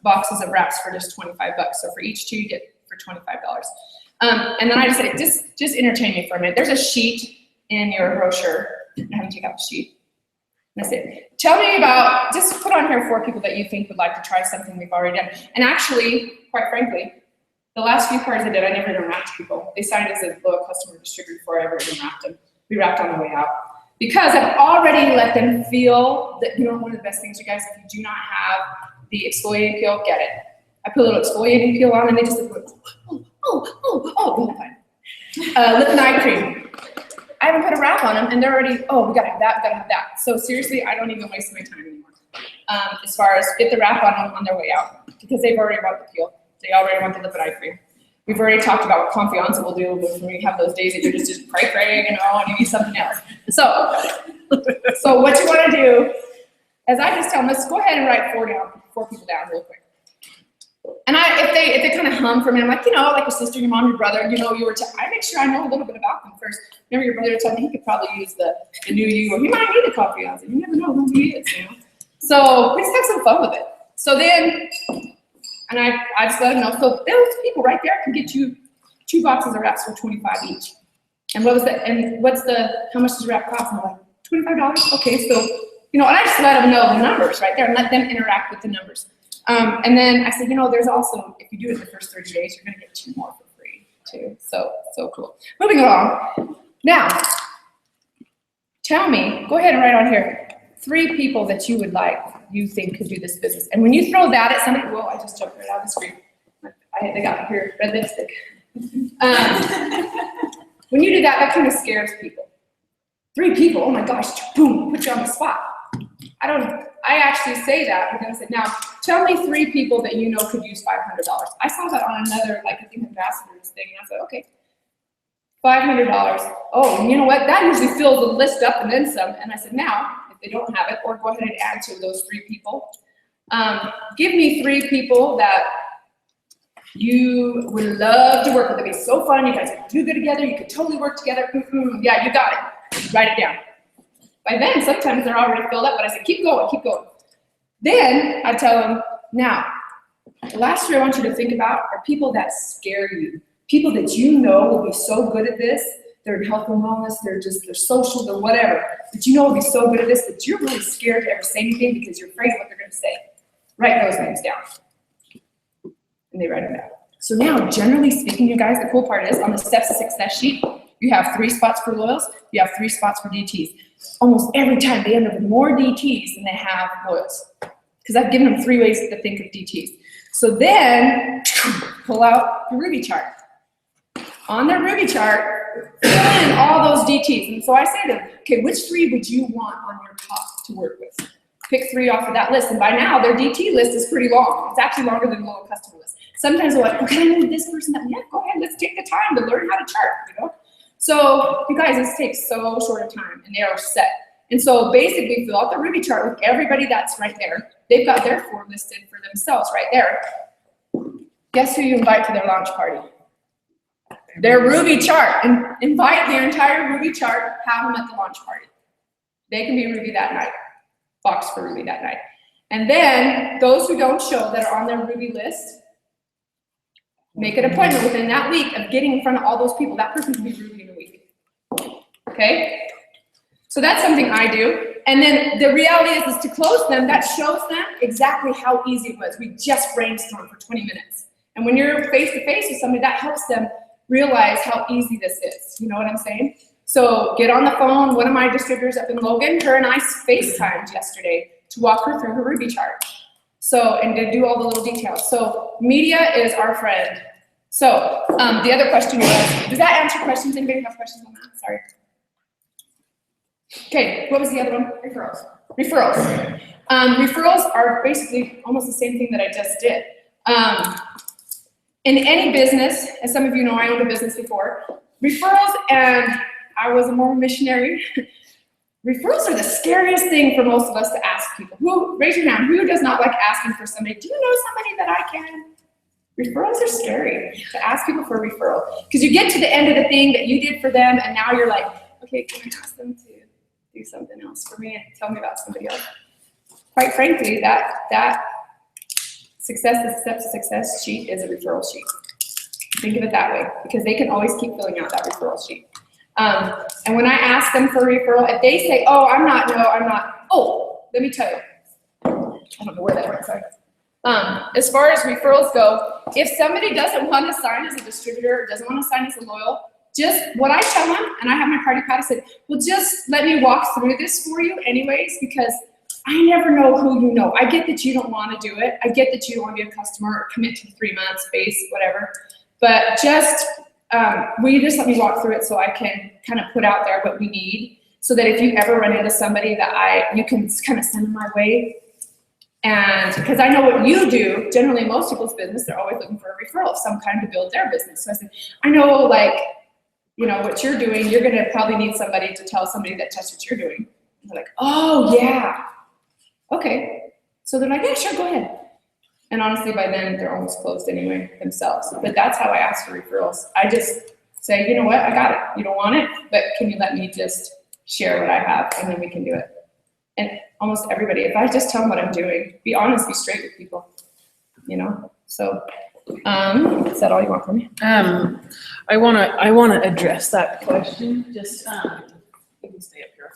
boxes of wraps for just $25. So for each 2, you get for $25. And then I just say, just entertain me for a minute. There's a sheet in your brochure. I haven't taken out the sheet. And I say, tell me about, just put on here 4 people that you think would like to try something we've already done. And actually, quite frankly, the last few cards I did, I never even wrapped people. They signed as a loyal customer distributor before I ever even wrapped them. We wrapped on the way out. Because I've already let them feel that, one of the best things, you guys, if you do not have the exfoliating peel, get it. I put a little exfoliating peel on and they just like, the whole time. Lip and eye cream. I haven't put a wrap on them and they're already, we gotta have that. So seriously, I don't even waste my time anymore. As far as get the wrap on them on their way out because they've already bought the peel. They already want the lip and eye cream. We've already talked about what Confianza will do when we have those days that you're just cray, and you need something else. So what you want to do is I just tell them, let's go ahead and write 4 people down real quick. And if they kind of hum for me, I'm like, like your sister, your mom, your brother, I make sure I know a little bit about them first. Remember your brother told me he could probably use the new you, or he might need a Confianza. You never know who he is, So we just have some fun with it. So then, and I just let them know. So those people right there can get you 2 boxes of wraps for $25 each. And how much does a wrap cost? And I'm like, $25? Okay, so, and I just let them know the numbers right there and let them interact with the numbers. And then I said, there's also, if you do it the first 30 days, you're gonna get 2 more for free too. So cool. Moving along. Now, tell me, go ahead and write on here, 3 people that you think could do this business. And when you throw that at somebody, whoa, I just jumped right out of the screen. They got here, red lipstick. When you do that kind of scares people. 3 people, oh my gosh, boom, put you on the spot. I actually say that, and then I said, now, tell me 3 people that you know could use $500. I saw that on another, I think, ambassadors thing, and I said, okay, $500. Oh, and you know what? That usually fills the list up and then some. And I said, now, if they don't have it, or go ahead and add to those 3 people. Give me 3 people that you would love to work with. It'd be so fun. You guys could do good together. You could totally work together. Yeah, you got it. Write it down. By then, sometimes they're already filled up, but I said, keep going. Then I tell them, now, the last 3 I want you to think about are people that scare you. People that will be so good at this. They're in health and wellness, they're social, they're whatever. But will be so good at this that you're really scared to ever say anything because you're afraid of what they're gonna say. Write those names down. And they write them down. So now, generally speaking, you guys, the cool part is on the steps to success sheet, you have 3 spots for loyals, you have 3 spots for DTs. Almost every time they end up with more DTs than they have loyals. Because I've given them 3 ways to think of DTs. So then, pull out the Ruby chart. On their Ruby chart, fill in all those DTs. And so I say to them, okay, which 3 would you want on your top to work with? Pick 3 off of that list. And by now, their DT list is pretty long. It's actually longer than the loyal customer list. Sometimes they're like, okay, I need this person. Yeah, go ahead, let's take the time to learn how to chart, you know? So, you guys, this takes so short a time, and they are set. And so basically, fill out the Ruby chart with everybody that's right there. They've got their form listed for themselves right there. Guess who you invite to their launch party? Their Ruby chart. And invite their entire Ruby chart, have them at the launch party. They can be Ruby that night. Box for Ruby that night. And then, those who don't show that are on their Ruby list, make an appointment within that week of getting in front of all those people. That person can be Ruby in a week. Okay? So that's something I do. And then the reality is to close them, that shows them exactly how easy it was. We just brainstormed for 20 minutes. And when you're face to face with somebody, that helps them realize how easy this is. You know what I'm saying? So get on the phone. One of my distributors up in Logan, her and I FaceTimed yesterday to walk her through her Ruby chart. So, and to do all the little details. So media is our friend. So the other question was, does that answer questions? Anybody have questions on that? Sorry. Okay, what was the other one? Referrals. Referrals. Referrals are basically almost the same thing that I just did. In any business, as some of you know, I owned a business before. Referrals, and I was a Mormon missionary. Referrals are the scariest thing for most of us to ask people. Who, raise your hand, who does not like asking for somebody, do you know somebody that I can? Referrals are scary, to ask people for a referral. Because you get to the end of the thing that you did for them, and now you're like, okay, can I ask them to do something else for me and tell me about somebody else? Quite frankly, that success, steps to success sheet is a referral sheet. Think of it that way, because they can always keep filling out that referral sheet. And when I ask them for a referral, if they say, oh, I'm not, oh, let me tell you. I don't know where that went, sorry. As far as referrals go, if somebody doesn't want to sign as a distributor or doesn't want to sign as a loyal, just what I tell them, and I have my party pad, I said, well, just let me walk through this for you anyways, because I never know who you know. I get that you don't want to do it. I get that you don't want to be a customer or commit to 3 months, base, whatever. But just, will you just let me walk through it so I can kind of put out there what we need, so that if you ever run into somebody that you can kind of send them my way. And because I know what you do, generally in most people's business, they're always looking for a referral of some kind to build their business. So I said, I know, like, you know, what you're doing, you're going to probably need somebody to tell somebody that that's what you're doing. And they're like, oh, yeah. Okay. So they're like, yeah, sure, go ahead. And honestly, by then, they're almost closed anyway themselves. But that's how I ask for referrals. I just say, you know what, I got it. You don't want it, but can you let me just share what I have, and then we can do it. And almost everybody, if I just tell them what I'm doing, be honest, be straight with people, you know? So, is that all you want from me? I wanna address that question, just, you can stay up here.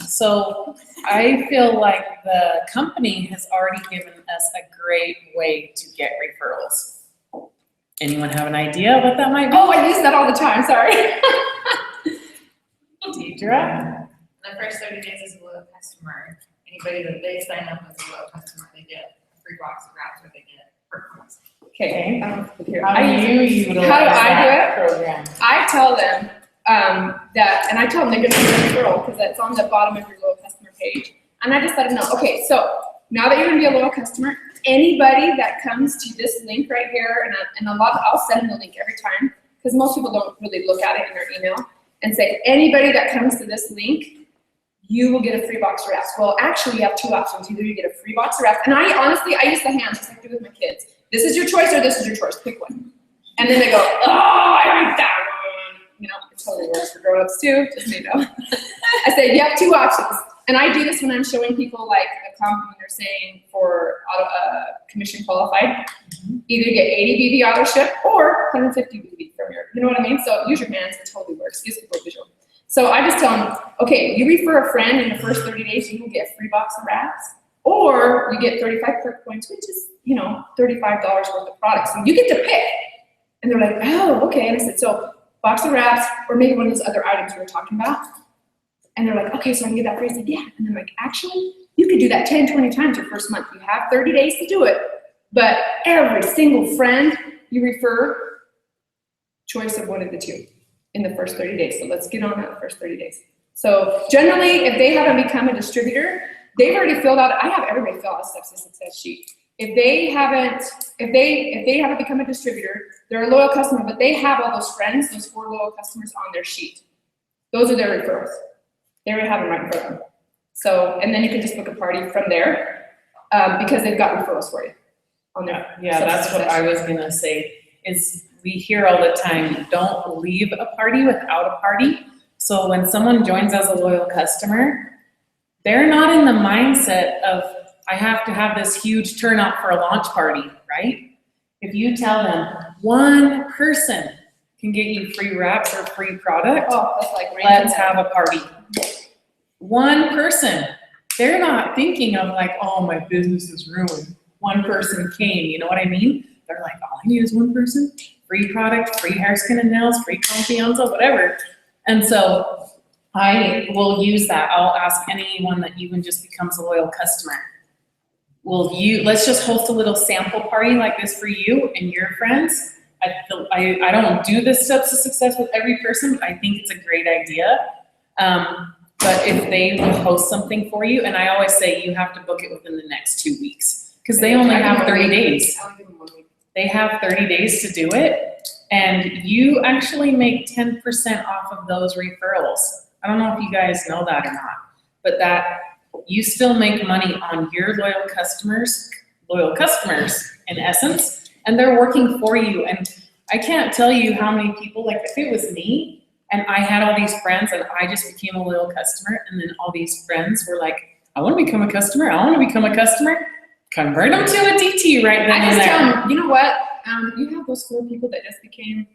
So I feel like the company has already given us a great way to get referrals. Anyone have an idea what that might be? Oh, I use that all the time, sorry. Deidre? The first 30 days as a loyal customer, anybody that they sign up as a loyal customer, they get a free box of wraps, or they get perks. Okay. How do you utilize How do I that do it? program? I tell them that, and I tell them they're gonna get a referral because it's on the bottom of your loyal customer page. And I just let them know, okay, so now that you're gonna be a loyal customer, anybody that comes to this link right here, and I'll send them the link every time, because most people don't really look at it in their email, and say, anybody that comes to this link, you will get a free box of wraps. Well, actually, you have 2 options. Either you get a free box of wraps, and I honestly use the hands, just like I do with my kids. This is your choice, or this is your choice. Pick one. And then they go, oh, I like that one. You know, it totally works for grown-ups too, just so you know. I say, you have 2 options. And I do this when I'm showing people like a comp when they're saying for commission qualified. Either you get 80 BB auto ship or 150 BB from your, you know what I mean? So use your hands, it totally works. Gives people a visual. So I just tell them, okay, you refer a friend in the first 30 days, you will get a free box of wraps, Or you get 35 perk points, which is, $35 worth of products. And you get to pick. And they're like, oh, okay. And I said, so box of wraps, or maybe one of those other items we were talking about. And they're like, okay, so I can get that free. I said, yeah. And they're like, actually, you could do that 10, 20 times your first month. You have 30 days to do it. But every single friend you refer, choice of one of the two in the first 30 days. So let's get on that the first 30 days. So generally, if they haven't become a distributor, they've already filled out, I have everybody fill out a steps to success sheet. If they haven't become a distributor, they're a loyal customer, but they have all those friends, those 4 loyal customers on their sheet. Those are their referrals. They already have them right in front of them. So, and then you can just book a party from there, because they've got referrals for you on there. Yeah, that's what I was gonna say, is we hear all the time, don't leave a party without a party. So when someone joins as a loyal customer, they're not in the mindset of, I have to have this huge turnout for a launch party, right? If you tell them one person can get you free wraps or free product, Oh, that's like let's have a party. One person. They're not thinking of like, oh, my business is ruined. One person came, you know what I mean? They're like, all I need is one person, free product, free hair, skin, and nails, free confianza, whatever. And so I will use that. I'll ask anyone that even just becomes a loyal customer. Let's just host a little sample party like this for you and your friends. I don't do this steps to success with every person, but I think it's a great idea. But if they will host something for you, and I always say you have to book it within the next 2 weeks, because they only have 30 days. They have 30 days to do it, and you actually make 10% off of those referrals. I don't know if you guys know that or not, but that you still make money on your loyal customers in essence, and they're working for you. And I can't tell you how many people, like if it was me and I had all these friends and I just became a loyal customer, and then all these friends were like, I want to become a customer, convert them to a DT right then I and just tell there. them, you know what? You have those 4 people that just became,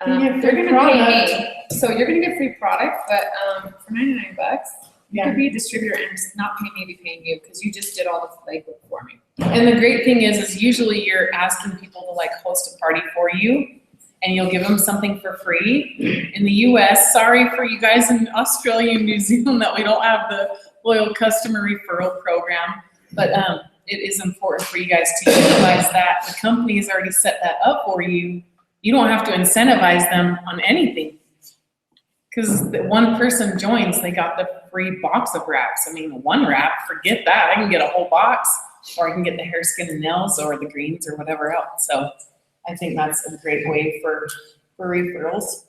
Yeah, they're free gonna pay product. me. So you're gonna get free product, but for $99, you Yeah. could be a distributor and just not pay me, be paying you, because you just did all the legwork for me. And the great thing is usually you're asking people to like host a party for you, and you'll give them something for free. In the US, sorry for you guys in Australia and New Zealand that we don't have the loyal customer referral program, but it is important for you guys to utilize that. The company has already set that up for you. You don't have to incentivize them on anything. Because one person joins, they got the free box of wraps. I mean, one wrap, forget that. I can get a whole box, or I can get the hair, skin, and nails, or the greens, or whatever else. So I think that's a great way for referrals.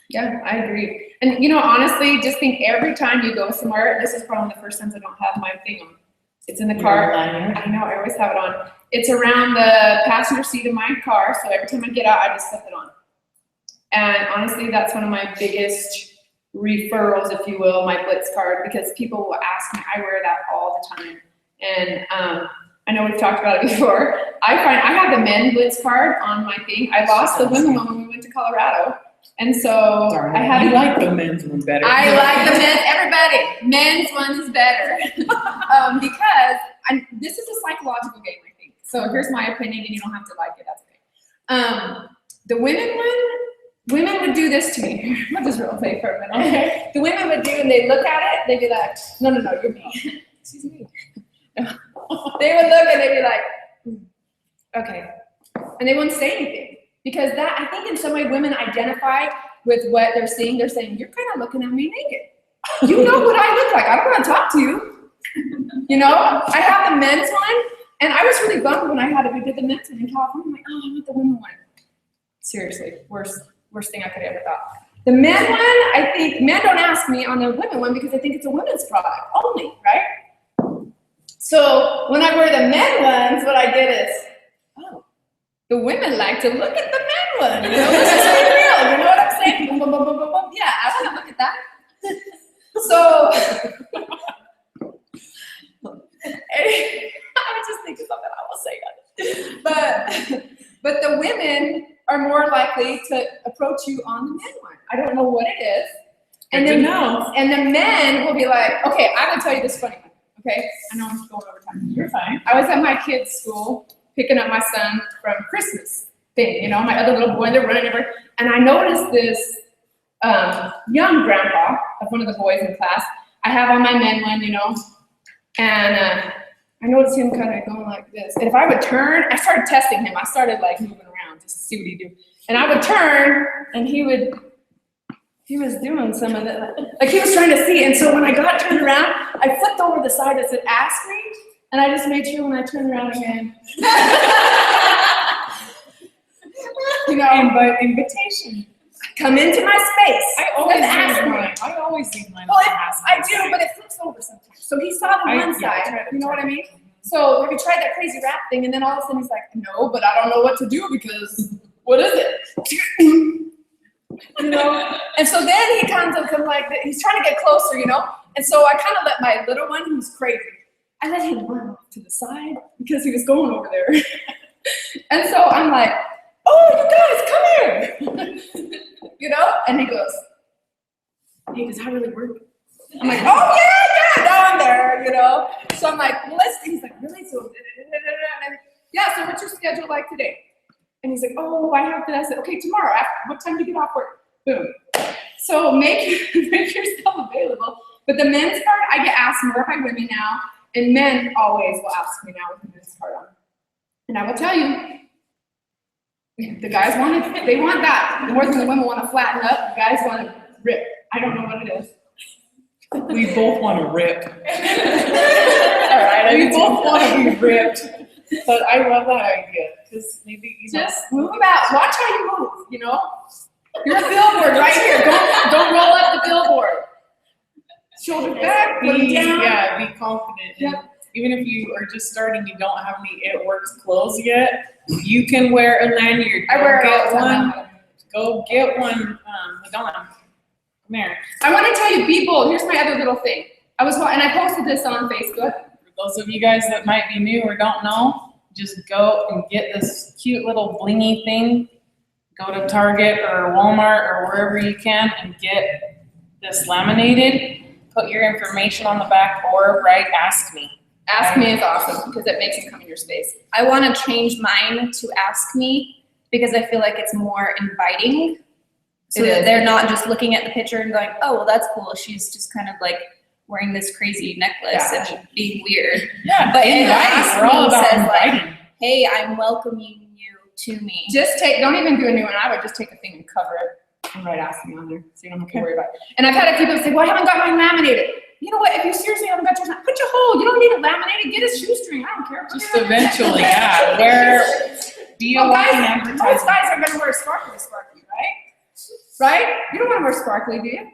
Yeah, I agree. And honestly, just think every time you go somewhere, this is probably the first time I don't have my thing on. It's in the car. I know, I always have it on. It's around the passenger seat of my car, so every time I get out, I just slip it on. And honestly, that's one of my biggest referrals, if you will, my Blitz card, because people will ask me, I wear that all the time. And I know we've talked about it before. I have the men Blitz card on my thing. I lost the women one when we went to Colorado. And so I had You like the men's one better. I like the men's, everybody. Men's one is better. Because this is a psychological game, I think. So here's my opinion, and you don't have to like it, that's okay. The women would do this to me. I'll just role play for a minute. Okay. The women would do, and they'd look at it, they'd be like, no, you're me. Excuse me. They would look and they'd be like, okay. And they wouldn't say anything. Because that, I think in some way women identify with what they're seeing. They're saying, you're kind of looking at me naked. You know what I look like. I don't want to talk to you. I have the men's one, and I was really bummed when we did the men's one in California. I'm like, oh, I want the women one. Seriously, worst thing I could have ever thought. The men one, I think, men don't ask me on the women one because I think it's a women's product only, right? So when I wear the men ones, what I did is, oh, the women like to look at the men one. This is real. You know what I'm saying? Boom, boom, boom, boom, boom, boom. Yeah, I want to look at that. So I was just thinking something I will say that. But the women are more likely to approach you on the men one. I don't know what it is. And then the men will be like, okay, I'm gonna tell you this funny one. okay? I know I'm going over time. You're fine. I was at my kid's school picking up my son from Christmas thing, you know, my other little boy, they're running over, and I noticed this young grandpa of one of the boys in class. I have on my men one, you know, and I noticed him kind of going like this. And if I would turn, I started testing him. I started like moving around just to see what he'd do. And I would turn, and he was doing some of that, like he was trying to see. And so when I got turned around, I flipped over the side that said "Ask me," and I just made sure when I turned around again, you know, invitation. Come into my space. I always Ask leave me. mine. I always leave mine. Well, on the ask I me do, side. but it flips over sometimes. So he saw the one Yeah, I side, try to you know what I turn. mean? So we tried that crazy rap thing, and then all of a sudden he's like, no, but I don't know what to do because what is it? You know? And so then he comes and comes like, he's trying to get closer, you know? And so I kind of let my little one, who's crazy, I let him run off to the side because he was going over there. And so I'm like, oh, you guys, come here. You know? And he goes, hey, does that really work? I'm like, oh yeah, down there, you know? So I'm like, well, let's see. He's like, really? So, yeah, so what's your schedule like today? And he's like, oh, I have to. I said, okay, tomorrow. What time do you get off work? Boom. So make yourself available. But the men's part, I get asked more by women now, and men always will ask me now with the men's part on. And I will tell you, the guys they want that more than the women want to flatten up. The guys want to rip. I don't know what it is. We both want to rip. All right, We both want to be ripped. But I love that idea because maybe you know. Just move about. Watch how you move, you know? You're a billboard right here. Don't roll up the billboard. Shoulders back, put it down. Yeah, be confident. And Yep. even if you are just starting, you don't have any It Works clothes yet, you can wear a lanyard. I wear it Go all get the time. one. Go get one. Madonna, come here. I want to tell you, be bold. Here's my other little thing. And I posted this on Facebook. For those of you guys that might be new or don't know, just go and get this cute little blingy thing. Go to Target or Walmart or wherever you can and get this laminated. Put your information on the back or write "Ask Me." Ask Me is awesome because it makes them come in your space. I want to change mine to Ask Me because I feel like it's more inviting. So It that is. they're not just looking at the picture and going, oh, well, that's cool. She's just kind of like wearing this crazy necklace Yeah. and being weird. Yeah, But inviting. Ask We're all Me about says, like, inviting. Hey, I'm welcoming you to me. Don't even do a new one. I would just take a thing and cover it and write Ask Me on there so you don't have to worry about it. And I've had a few people say, well, I haven't got mine laminated. You know what? If you seriously haven't got yours, put your hole. You don't need it laminated. Get a shoestring. I don't care. Just eventually, yeah. Be a Well, walking guys, most advertisement. guys are gonna wear sparkly, right? Right? You don't wanna wear sparkly, do you?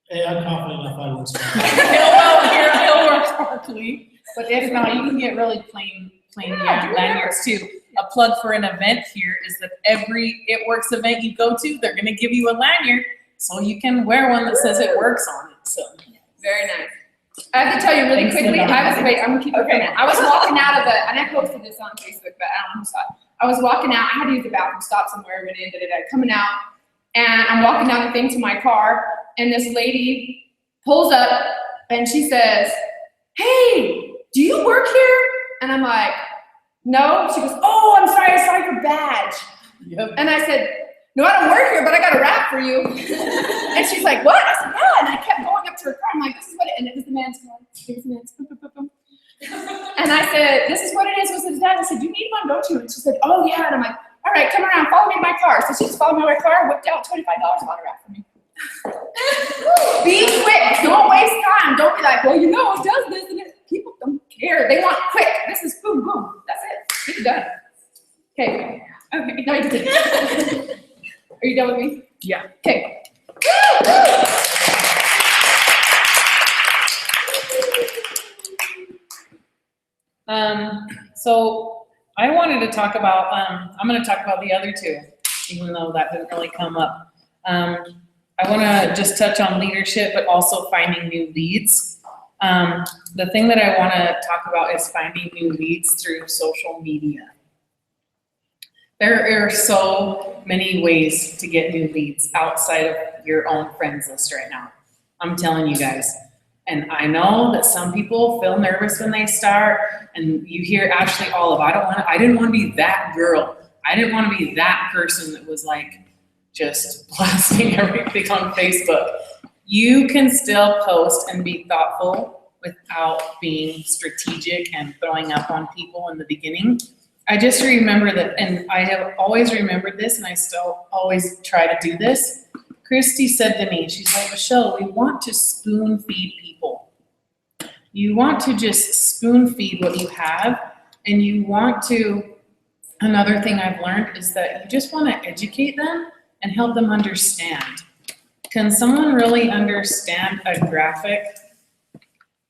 Hey, I'm confident enough I won't stop. He'll wear sparkly, but if not, you can get really plain Yeah, do lanyards too. A plug for an event here is that every It Works event you go to, they're gonna give you a lanyard, so you can wear one that says It Works on it, so. Very nice. I have to tell you really Thanks, quickly, Linda. I'm gonna keep it going. I was walking out of and I posted this on Facebook, but I don't know who saw it. I was walking out, I had to use the bathroom, stop somewhere, coming out, and I'm walking down the thing to my car, and this lady pulls up, and she says, hey, do you work here? And I'm like, no. She goes, oh, I'm sorry, I saw your badge. Yep. And I said, no, I don't work here, but I got a rap for you. And she's like, what? I said, yeah. And I kept going up to her car. I'm like, this is what and it was the man's car. It was the man's. Boom, boom, boom, boom. And I said, this is what it is. Was his dad? I said, you need one, don't you? And she said, oh, yeah. And I'm like, all right, come around. Follow me to my car. So she just followed me to my car, whipped out $25 on a rap for me. Be quick. Don't waste time. Don't be like, well, you know, it does this. And people don't care. They want quick. This is boom, boom. That's it. Get it done. Okay. Okay. No, you didn't. Are you done with me? Yeah. Okay. So I wanted to talk about, I'm gonna talk about the other two, even though that didn't really come up. I wanna just touch on leadership, but also finding new leads. The thing that I wanna talk about is finding new leads through social media. There are so many ways to get new leads outside of your own friends list right now. I'm telling you guys. And I know that some people feel nervous when they start, and you hear Ashley Olive, I didn't want to be that girl. I didn't want to be that person that was like just blasting everything on Facebook. You can still post and be thoughtful without being strategic and throwing up on people in the beginning. I just remember that, and I have always remembered this, and I still always try to do this. Christy said to me, she's like, Michelle, we want to spoon feed people. You want to just spoon feed what you have, and you want to, another thing I've learned is that you just want to educate them and help them understand. Can someone really understand a graphic?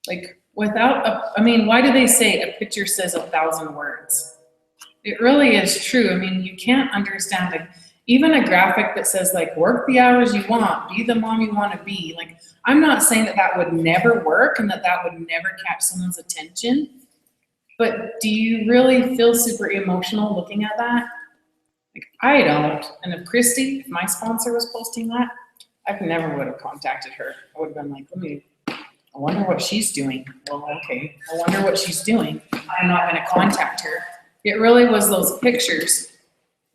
Like without why do they say a picture says 1,000 words? It really is true. I mean, you can't understand like even a graphic that says like work the hours you want, be the mom you want to be. Like I'm not saying that that would never work and that that would never catch someone's attention, but do you really feel super emotional looking at that? Like I don't. And if Christy, if my sponsor was posting that, I never would have contacted her. I would have been like, I wonder what she's doing. Well, okay, I wonder what she's doing. I'm not going to contact her. It really was those pictures.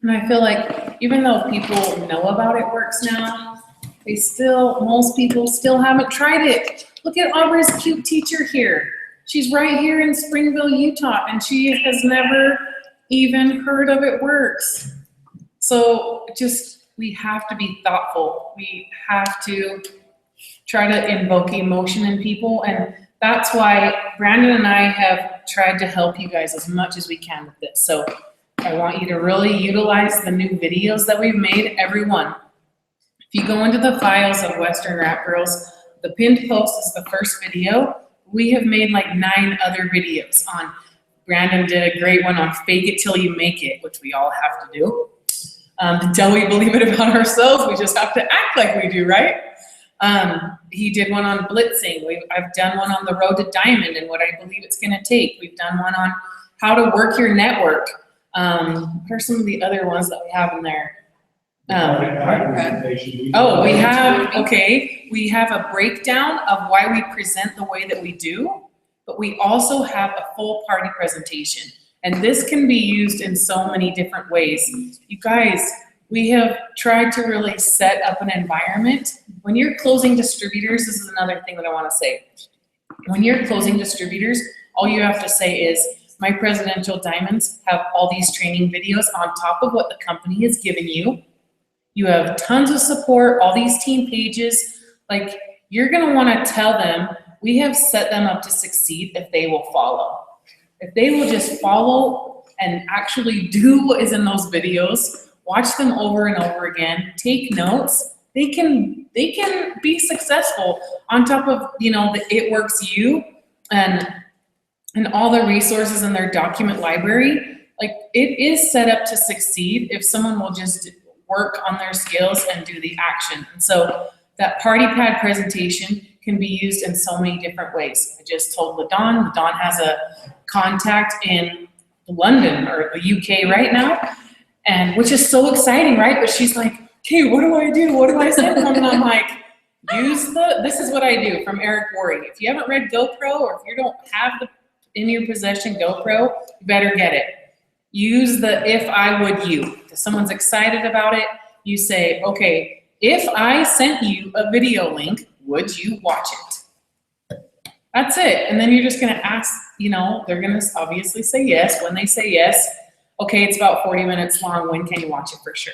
And I feel like even though people know about It Works now, most people still haven't tried it. Look at Aubrey's cute teacher here. She's right here in Springville, Utah, and she has never even heard of It Works. So we have to be thoughtful. We have to try to invoke emotion in people. And that's why Brandon and I have tried to help you guys as much as we can with this. So I want you to really utilize the new videos that we've made, everyone. If you go into the files of Western Rap Girls, the pinned post is the first video. We have made like 9 other videos on, Brandon did a great one on fake it till you make it, which we all have to do. Until we believe it about ourselves, we just have to act like we do, right? He did one on blitzing. I've done one on the road to diamond and what I believe it's gonna take. We've done one on how to work your network. What are some of the other ones that we have in there? We have a breakdown of why we present the way that we do, but we also have a full party presentation. And this can be used in so many different ways. You guys, we have tried to really set up an environment. When you're closing distributors, this is another thing that I want to say. When you're closing distributors, all you have to say is, my presidential diamonds have all these training videos on top of what the company has given you. You have tons of support, all these team pages. Like, you're gonna wanna tell them, we have set them up to succeed if they will follow. If they will just follow and actually do what is in those videos, watch them over and over again, take notes, they can be successful on top of, the It Works You and all the resources in their document library. Like, it is set up to succeed if someone will just work on their skills and do the action. And so that party pad presentation can be used in so many different ways. I just told LaDawn has a contact in London or the UK right now, and which is so exciting, right? But she's like, okay, what do I do? What do I send them? And I'm like, this is what I do from Eric Worre. If you haven't read GoPro, or if you don't have in your possession GoPro, you better get it. Use the if I would you. If someone's excited about it, you say, okay, if I sent you a video link, would you watch it? That's it. And then you're just gonna ask, they're gonna obviously say yes. When they say yes, okay, it's about 40 minutes long, when can you watch it for sure?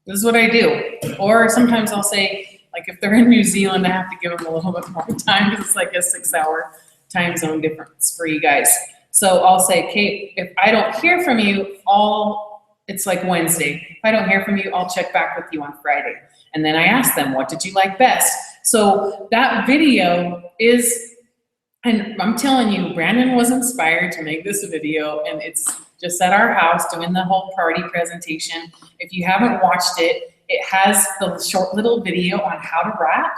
This is what I do. Or sometimes I'll say, like if they're in New Zealand, I have to give them a little bit more time because it's like a 6-hour time zone difference for you guys. So I'll say, Kate, if I don't hear from you, it's like Wednesday. If I don't hear from you, I'll check back with you on Friday. And then I ask them, what did you like best? So that video is, and I'm telling you, Brandon was inspired to make this video, and it's just at our house doing the whole party presentation. If you haven't watched it, it has the short little video on how to wrap.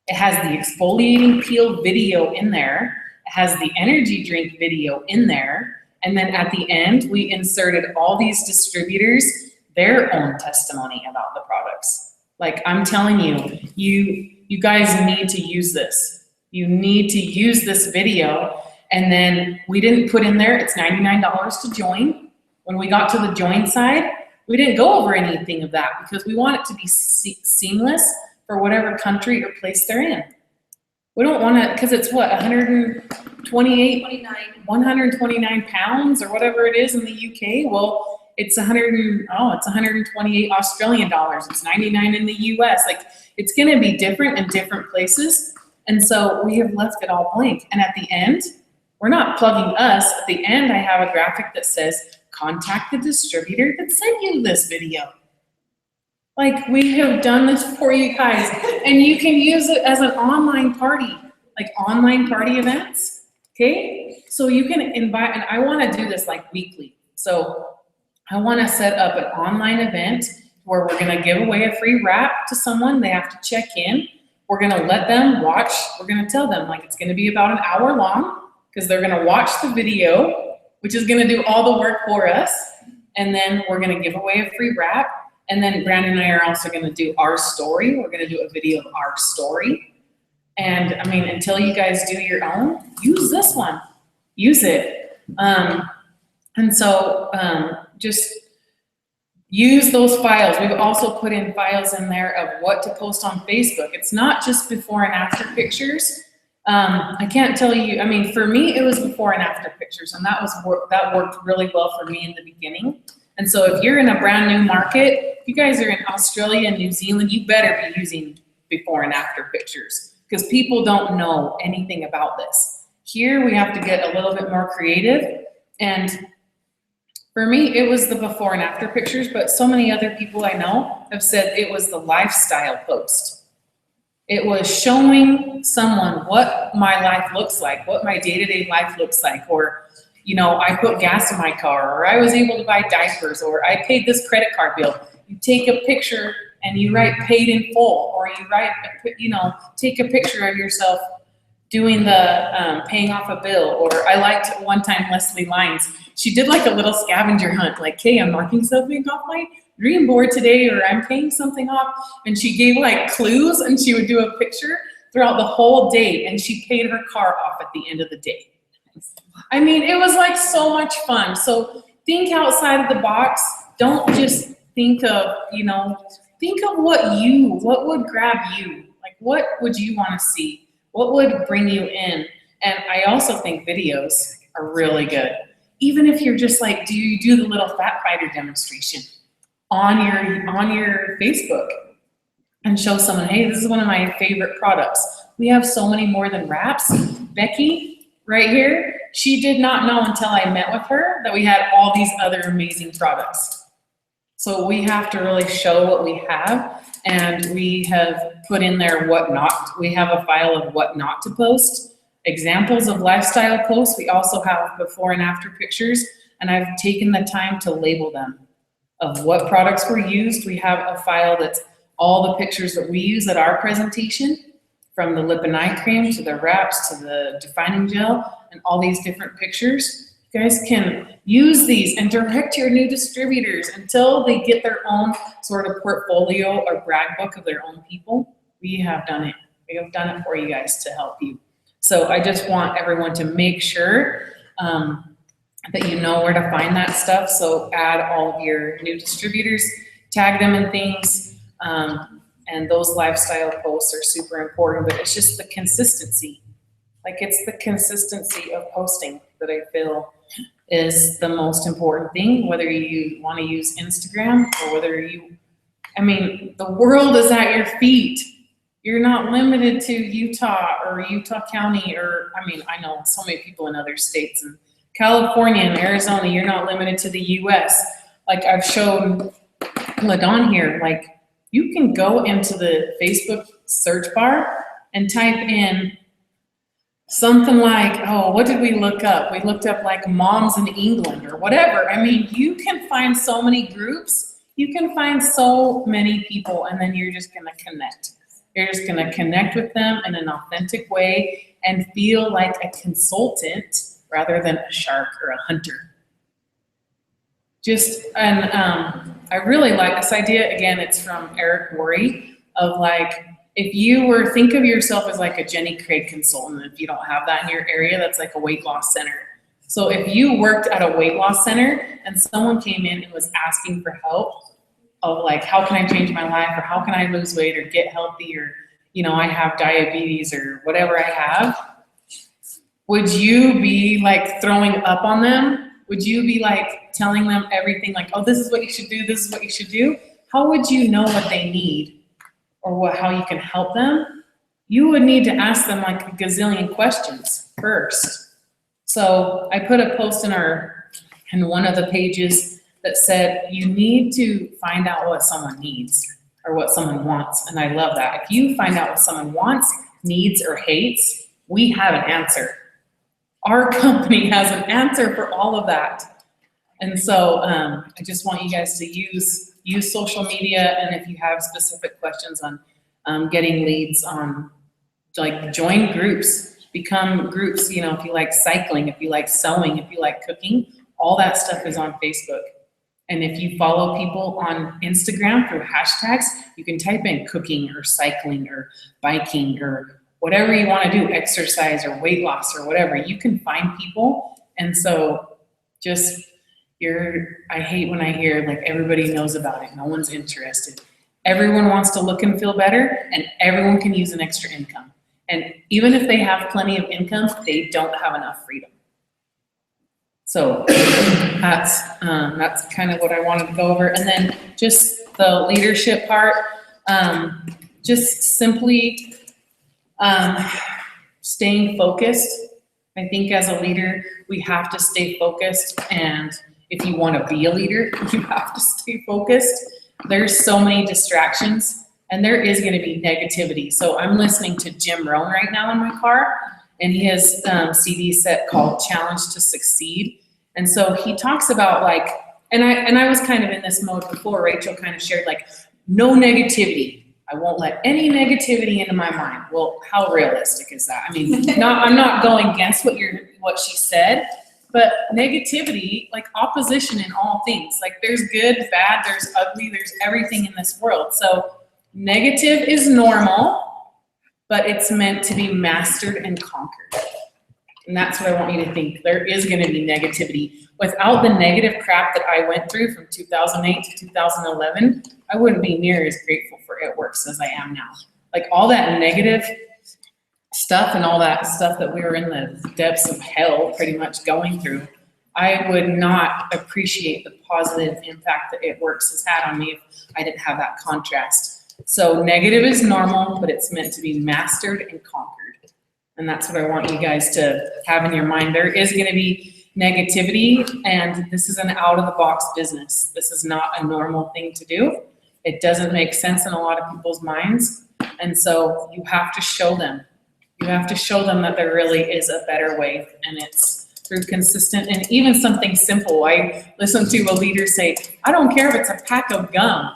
It has the exfoliating peel video in there. It has the energy drink video in there. And then at the end, we inserted all these distributors, their own testimony about the products. Like, I'm telling you, you guys need to use this. You need to use this video. And then we didn't put in there, it's $99 to join. When we got to the join side, we didn't go over anything of that because we want it to be seamless for whatever country or place they're in. We don't want to, because it's what, 129 pounds or whatever it is in the UK. Well, it's 128 Australian dollars. It's 99 in the US. Like, it's going to be different in different places. And so we have left it all blank. And at the end, we're not plugging us. At the end, I have a graphic that says, contact the distributor that sent you this video. Like, we have done this for you guys. And you can use it as an online party, like online party events. Okay? So you can invite, and I want to do this like weekly. So I want to set up an online event where we're going to give away a free wrap to someone. They have to check in. We're going to let them watch. We're going to tell them, like, it's going to be about an hour long because they're going to watch the video, which is going to do all the work for us. And then we're going to give away a free wrap. And then Brandon and I are also going to do our story. We're going to do a video of our story. And I mean, until you guys do your own, use this one. Use it. And so just use those files. We've also put in files in there of what to post on Facebook. It's not just before and after pictures. I can't tell you, I mean, for me, it was before and after pictures, and that worked really well for me in the beginning. And so if you're in a brand new market, you guys are in Australia and New Zealand, you better be using before and after pictures because people don't know anything about this. Here we have to get a little bit more creative. And for me, it was the before and after pictures, but so many other people I know have said it was the lifestyle post. It was showing someone what my life looks like, what my day-to-day life looks like, or, you know, I put gas in my car, or I was able to buy diapers, or I paid this credit card bill. You take a picture and you write paid in full, or you write, you know, take a picture of yourself doing the paying off a bill. Or I liked one time Leslie Lines. She did like a little scavenger hunt, like, hey, I'm marking something off my dream board today, or I'm paying something off. And she gave like clues, and she would do a picture throughout the whole day, and she paid her car off at the end of the day. I mean, it was like so much fun. So think outside of the box. Don't just think of, you know, think of what would grab you. Like, what would you want to see? What would bring you in? And I also think videos are really good. Even if you're just like, do you do the little fat fighter demonstration on your Facebook and show someone, hey, this is one of my favorite products. We have so many more than wraps. Becky, right here, she did not know until I met with her that we had all these other amazing products. So we have to really show what we have, and we have put in there what not. We have a file of what not to post, examples of lifestyle posts. We also have before and after pictures, and I've taken the time to label them of what products were used. We have a file that's all the pictures that we use at our presentation, from the lip and eye cream to the wraps to the defining gel and all these different pictures. You guys can use these and direct your new distributors until they get their own sort of portfolio or brag book of their own people. We have done it. We have done it for you guys to help you. So I just want everyone to make sure that you know where to find that stuff. So add all of your new distributors, tag them in things, and those lifestyle posts are super important, but it's just the consistency. Like, it's the consistency of posting that I feel is the most important thing, whether you want to use Instagram or whether you, I mean, the world is at your feet. You're not limited to Utah or Utah County, or, I mean, I know so many people in other states, and California and Arizona, you're not limited to the US. Like, I've shown LaDawn here, like, you can go into the Facebook search bar and type in something like, oh, what did we look up? We looked up like moms in England or whatever. I mean, you can find so many groups, you can find so many people, and then you're just gonna connect. You're just gonna connect with them in an authentic way and feel like a consultant rather than a shark or a hunter. I really like this idea. Again, it's from Eric Worre, of like, if you were, think of yourself as like a Jenny Craig consultant, if you don't have that in your area, that's like a weight loss center. So if you worked at a weight loss center and someone came in and was asking for help of like, how can I change my life, or how can I lose weight or get healthy, or, you know, I have diabetes or whatever I have, would you be like throwing up on them? Would you be like telling them everything like, oh, this is what you should do, this is what you should do? How would you know what they need or how you can help them? You would need to ask them like a gazillion questions first. So I put a post in one of the pages that said, you need to find out what someone needs or what someone wants. And I love that. If you find out what someone wants, needs, or hates, we have an answer. Our company has an answer for all of that. And so I just want you guys to use social media, and if you have specific questions on getting leads, on like join groups, become groups, you know, if you like cycling, if you like sewing, if you like cooking, all that stuff is on Facebook. And if you follow people on Instagram through hashtags, you can type in cooking or cycling or biking or whatever you want to do, exercise or weight loss or whatever, you can find people. And so just I hate when I hear like everybody knows about it, no one's interested. Everyone wants to look and feel better, and everyone can use an extra income. And even if they have plenty of income, they don't have enough freedom. So that's kind of what I wanted to go over. And then just the leadership part, just simply staying focused. I think as a leader, we have to stay focused, and if you want to be a leader, you have to stay focused. There's so many distractions, and there is going to be negativity. So I'm listening to Jim Rohn right now in my car, and he has CD set called Challenge to Succeed. And so he talks about like, and I was kind of in this mode before. Rachel kind of shared like, no negativity. I won't let any negativity into my mind. Well, how realistic is that? I mean, I'm not going against what she said, but negativity, like opposition in all things. Like there's good, bad, there's ugly, there's everything in this world. So negative is normal, but it's meant to be mastered and conquered. And that's what I want you to think. There is going to be negativity. Without the negative crap that I went through from 2008 to 2011, I wouldn't be near as grateful for It Works as I am now. Like all that negative stuff and all that stuff that we were in the depths of hell pretty much going through, I would not appreciate the positive impact that It Works has had on me if I didn't have that contrast. So negative is normal, but it's meant to be mastered and conquered. And that's what I want you guys to have in your mind. There is going to be negativity, and this is an out-of-the-box business. This is not a normal thing to do. It doesn't make sense in a lot of people's minds. And so you have to show them. You have to show them that there really is a better way, and it's through consistent and even something simple. I listened to a leader say, I don't care if it's a pack of gum.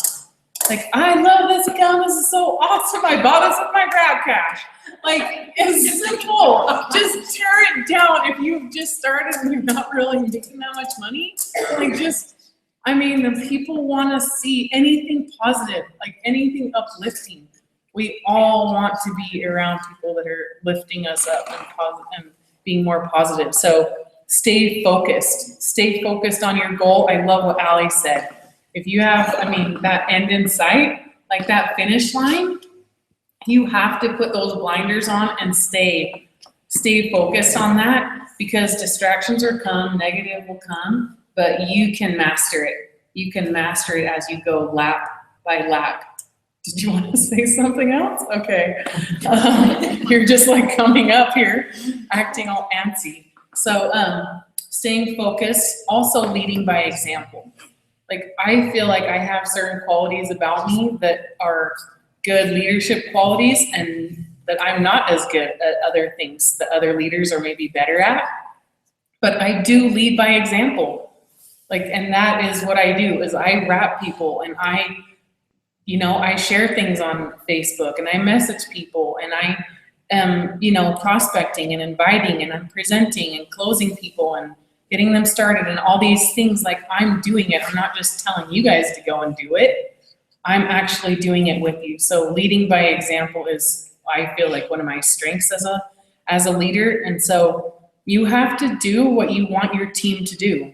Like, I love this gum. This is so awesome. I bought this with my grab cash. Like, it's simple. Just tear it down. If you've just started and you're not really making that much money, like the people want to see anything positive, like anything uplifting. We all want to be around people that are lifting us up and being more positive. So stay focused. Stay focused on your goal. I love what Allie said. If you have, that end in sight, like that finish line, you have to put those blinders on and stay focused on that, because distractions will come, negative will come, but you can master it. You can master it as you go lap by lap. Did you want to say something else? Okay. You're just like coming up here, acting all antsy. So staying focused, also leading by example. Like, I feel like I have certain qualities about me that are good leadership qualities, and that I'm not as good at other things that other leaders are maybe better at. But I do lead by example. Like, and that is what I do, is I wrap people, and I share things on Facebook, and I message people, and I am, prospecting and inviting, and I'm presenting and closing people and getting them started and all these things. Like, I'm doing it. I'm not just telling you guys to go and do it. I'm actually doing it with you. So leading by example is, I feel like, one of my strengths as a leader. And so you have to do what you want your team to do.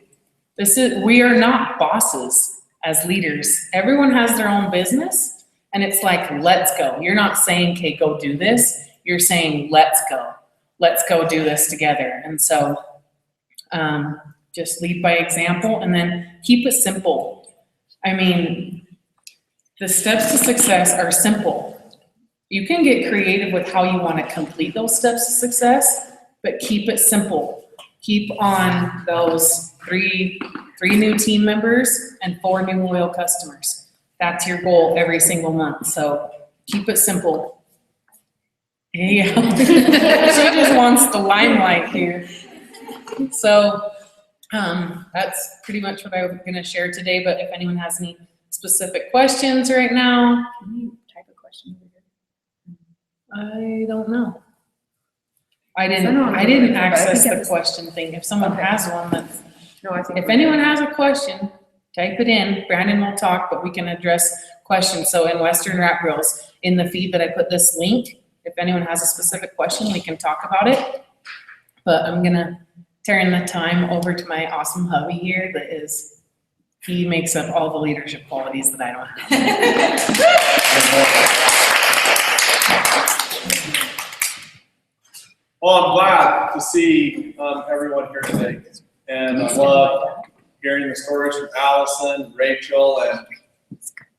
We are not bosses as leaders. Everyone has their own business, and it's like, let's go. You're not saying, okay, go do this. You're saying, let's go. Let's go do this together. And so just lead by example, and then keep it simple. I mean, the steps to success are simple. You can get creative with how you want to complete those steps to success, but keep it simple. Keep on those three new team members and 4 new loyal customers. That's your goal every single month. So keep it simple. Yeah, she just wants the limelight here. So that's pretty much what I'm going to share today. But if anyone has any specific questions right now, can you type a question over here? I don't know. I didn't access the question thing. If someone has one, that's, if anyone has a question, type it in. Brandon will talk, but we can address questions. So in Western Wrap Grills, in the feed that I put this link, if anyone has a specific question, we can talk about it. But I'm gonna turn the time over to my awesome hubby here he makes up all the leadership qualities that I don't have. Well, I'm glad to see everyone here today. And I love hearing the stories from Allison, Rachel,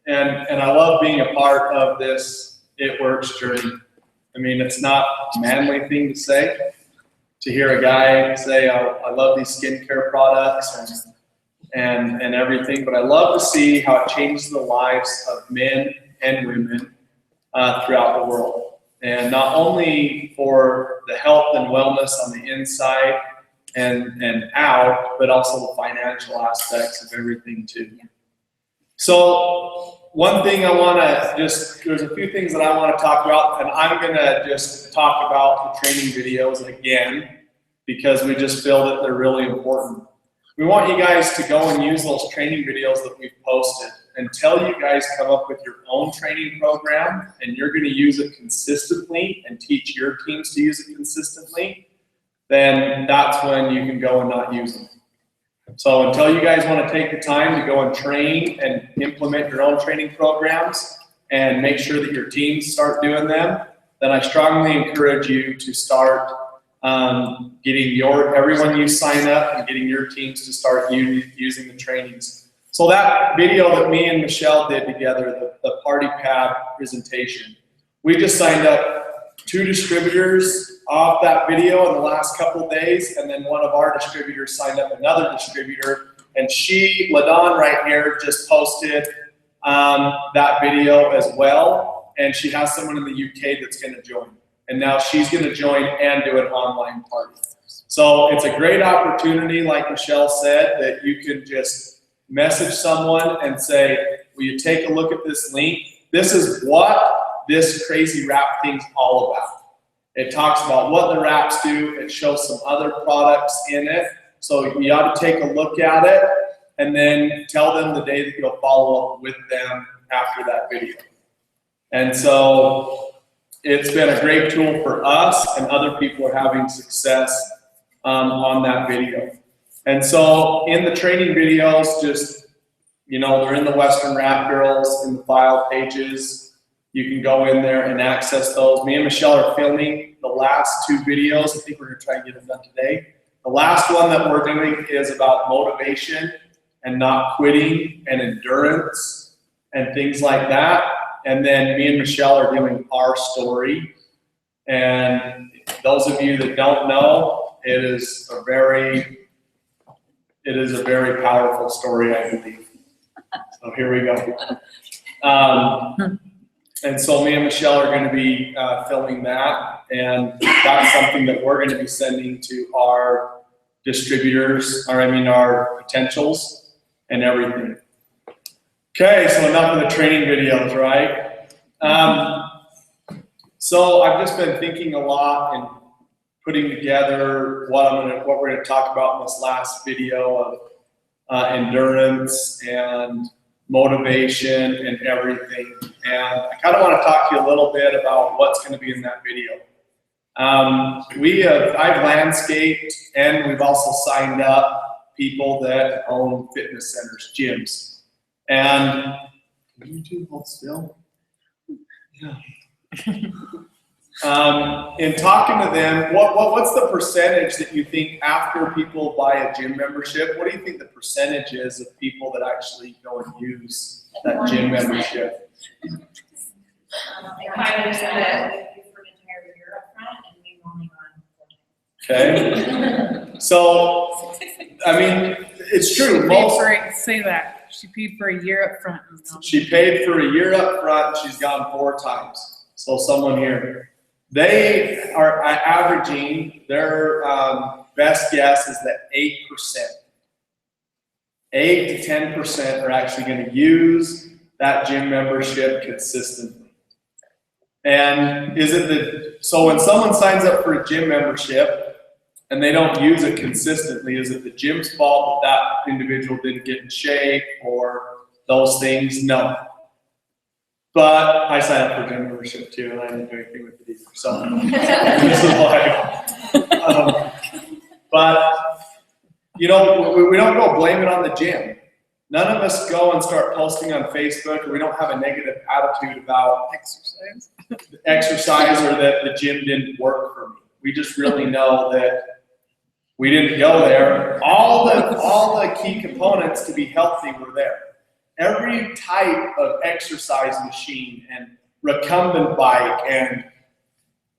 and I love being a part of this It Works journey. I mean, it's not a manly thing to say, to hear a guy say, I love these skincare products and everything, but I love to see how it changes the lives of men and women throughout the world. And not only for the health and wellness on the inside and out, but also the financial aspects of everything too. So one thing there's a few things that I want to talk about, and I'm going to just talk about the training videos again, because we just feel that they're really important. We want you guys to go and use those training videos that we've posted. Until you guys come up with your own training program and you're going to use it consistently and teach your teams to use it consistently, then that's when you can go and not use them. So until you guys want to take the time to go and train and implement your own training programs and make sure that your teams start doing them, then I strongly encourage you to start getting everyone you sign up and getting your teams to start using the trainings. So that video that me and Michelle did together, the party pad presentation, we just signed up 2 distributors off that video in the last couple of days, and then one of our distributors signed up another distributor, and LaDawn right here, just posted that video as well, and she has someone in the UK that's going to join. And now she's going to join and do an online party. So it's a great opportunity, like Michelle said, that you can just message someone and say, will you take a look at this link? This is what this crazy wrap thing's all about. It talks about what the wraps do. It shows some other products in it. So you ought to take a look at it and then tell them the day that you'll follow up with them after that video. And so it's been a great tool for us, and other people are having success on that video. And so in the training videos, just, they're in the Western Wrap Grills in the file pages. You can go in there and access those. Me and Michelle are filming the last 2 videos. I think we're going to try and get them done today. The last one that we're doing is about motivation and not quitting and endurance and things like that. And then me and Michelle are doing our story. And those of you that don't know, it is a very powerful story, I believe. So here we go. And so me and Michelle are going to be filming that, and that's something that we're going to be sending to our distributors, our potentials and everything. Okay, so enough of the training videos, right? So I've just been thinking a lot and putting together what we're going to talk about in this last video of endurance and motivation, and everything. And I kind of want to talk to you a little bit about what's going to be in that video. I've landscaped, and we've also signed up people that own fitness centers, gyms. And you two hold still? Yeah. In talking to them, what's the percentage that you think after people buy a gym membership, what do you think the percentage is of people that actually go and use that gym membership? Like 5% for an entire year upfront, and we've only gone. Okay. So, I mean, it's true. Say that. She paid for a year up front. She paid for a year up front. She's gone 4 times. So someone here, they are averaging, their best guess is that 8%. 8 to 10% are actually going to use that gym membership consistently. And so when someone signs up for a gym membership and they don't use it consistently, is it the gym's fault that that individual didn't get in shape or those things? No. But I signed up for gym membership too, and I didn't do anything with it either. So this is why. But you know, we don't go blame it on the gym. None of us go and start posting on Facebook, or we don't have a negative attitude about exercise or that the gym didn't work for me. We just really know that we didn't go there. All the key components to be healthy were there. Every type of exercise machine and recumbent bike and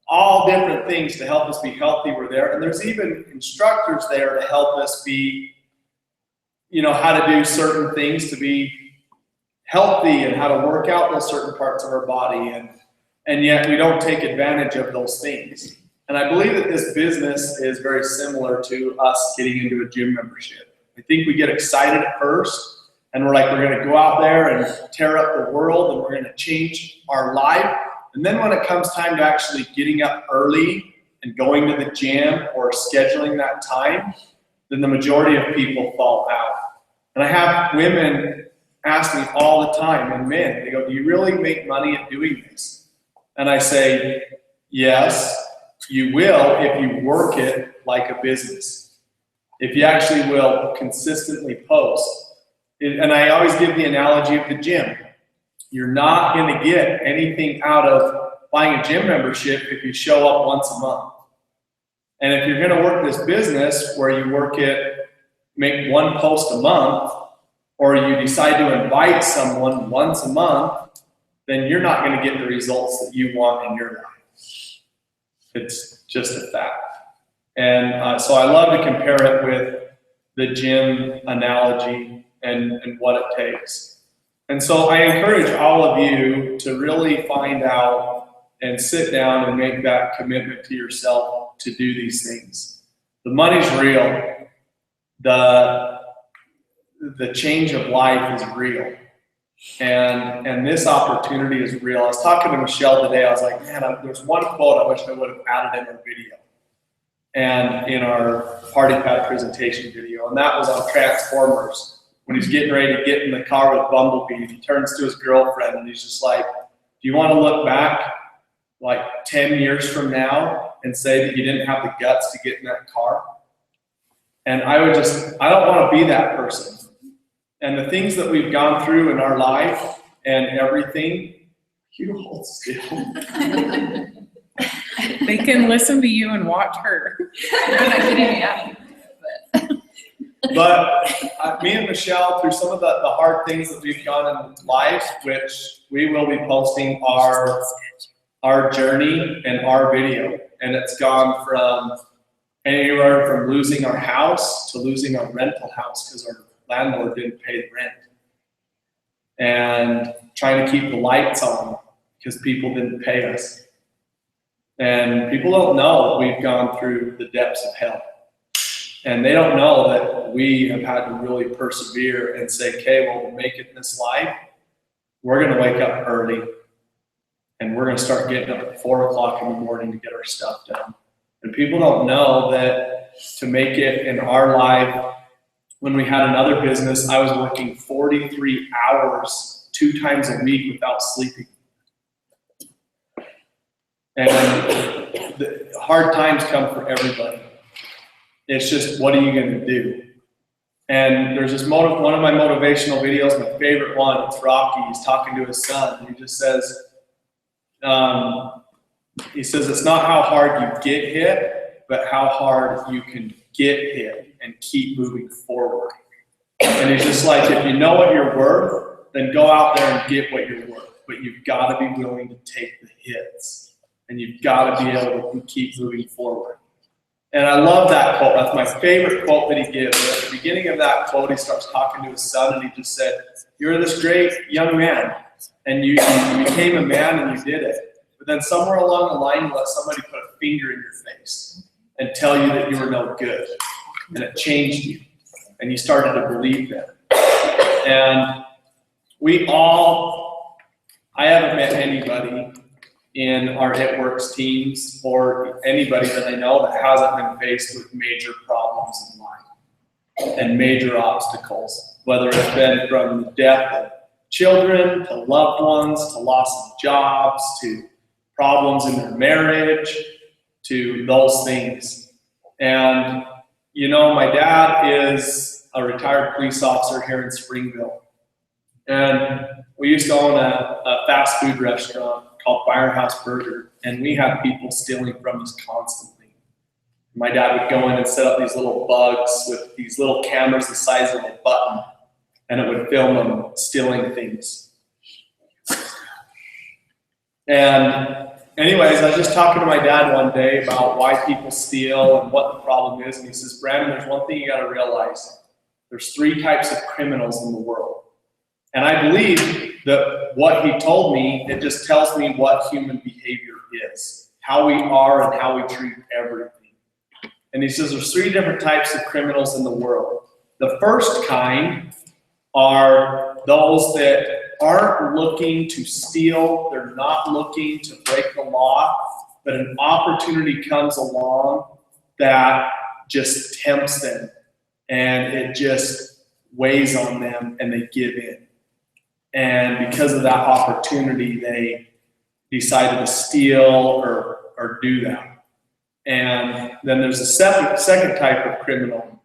all different things to help us be healthy were there. And there's even instructors there to help us be, you know, how to do certain things to be healthy and how to work out those certain parts of our body. And yet we don't take advantage of those things. And I believe that this business is very similar to us getting into a gym membership. I think we get excited at first, and we're like, we're going to go out there and tear up the world, and we're going to change our life. And then when it comes time to actually getting up early and going to the gym or scheduling that time, then the majority of people fall out. And I have women ask me all the time, and men, they go, do you really make money at doing this? And I say, yes, you will if you work it like a business. If you actually will consistently post. And I always give the analogy of the gym. You're not going to get anything out of buying a gym membership if you show up once a month. And if you're going to work this business where you work it, make 1 post a month, or you decide to invite someone once a month, then you're not going to get the results that you want in your life. It's just a fact. And so I love to compare it with the gym analogy and what it takes. And so I encourage all of you to really find out and sit down and make that commitment to yourself to do these things. The money's real. The change of life is real. And this opportunity is real. I was talking to Michelle today. I was like, man, there's one quote I wish I would have added in our video and in our party pad presentation video. And that was on Transformers. When he's getting ready to get in the car with Bumblebee, he turns to his girlfriend and he's just like, do you want to look back like 10 years from now and say that you didn't have the guts to get in that car? And I don't want to be that person. And the things that we've gone through in our life and everything, you hold still. They can listen to you and watch her. But me and Michelle, through some of the hard things that we've gone in life, which we will be posting our journey and our video. And it's gone from anywhere from losing our house to losing our rental house because our landlord didn't pay the rent. And trying to keep the lights on because people didn't pay us. And people don't know that we've gone through the depths of hell. And they don't know that we have had to really persevere and say, okay, well, to make it in this life, we're going to wake up early and we're going to start getting up at 4 o'clock in the morning to get our stuff done. And people don't know that to make it in our life when we had another business, I was working 43 hours 2 times a week without sleeping. And the hard times come for everybody. It's just, what are you going to do? And there's this one of my motivational videos, my favorite one, it's Rocky. He's talking to his son. And he just says, it's not how hard you get hit, but how hard you can get hit and keep moving forward. And he's just like, if you know what you're worth, then go out there and get what you're worth. But you've got to be willing to take the hits. And you've got to be able to keep moving forward. And I love that quote. That's my favorite quote that he gives. At the beginning of that quote, he starts talking to his son, and he just said, you're this great young man, and you became a man and you did it. But then somewhere along the line, you let somebody put a finger in your face and tell you that you were no good. And it changed you. And you started to believe that. And I haven't met anybody in our It Works teams or anybody that I know that hasn't been faced with major problems in life and major obstacles, whether it's been from the death of children to loved ones to loss of jobs to problems in their marriage to those things. And you know, my dad is a retired police officer here in Springville. And we used to own a fast food restaurant called Firehouse Burger, and we had people stealing from us constantly. My dad would go in and set up these little bugs with these little cameras the size of a button, and it would film them stealing things. And anyways, I was just talking to my dad one day about why people steal and what the problem is, and he says, Brandon, there's one thing you got to realize. There's 3 types of criminals in the world. And I believe that what he told me, it just tells me what human behavior is, how we are and how we treat everything. And he says there's 3 different types of criminals in the world. The first kind are those that aren't looking to steal, they're not looking to break the law, but an opportunity comes along that just tempts them and it just weighs on them and they give in. And because of that opportunity, they decided to steal or do that. And then there's a second type of criminal,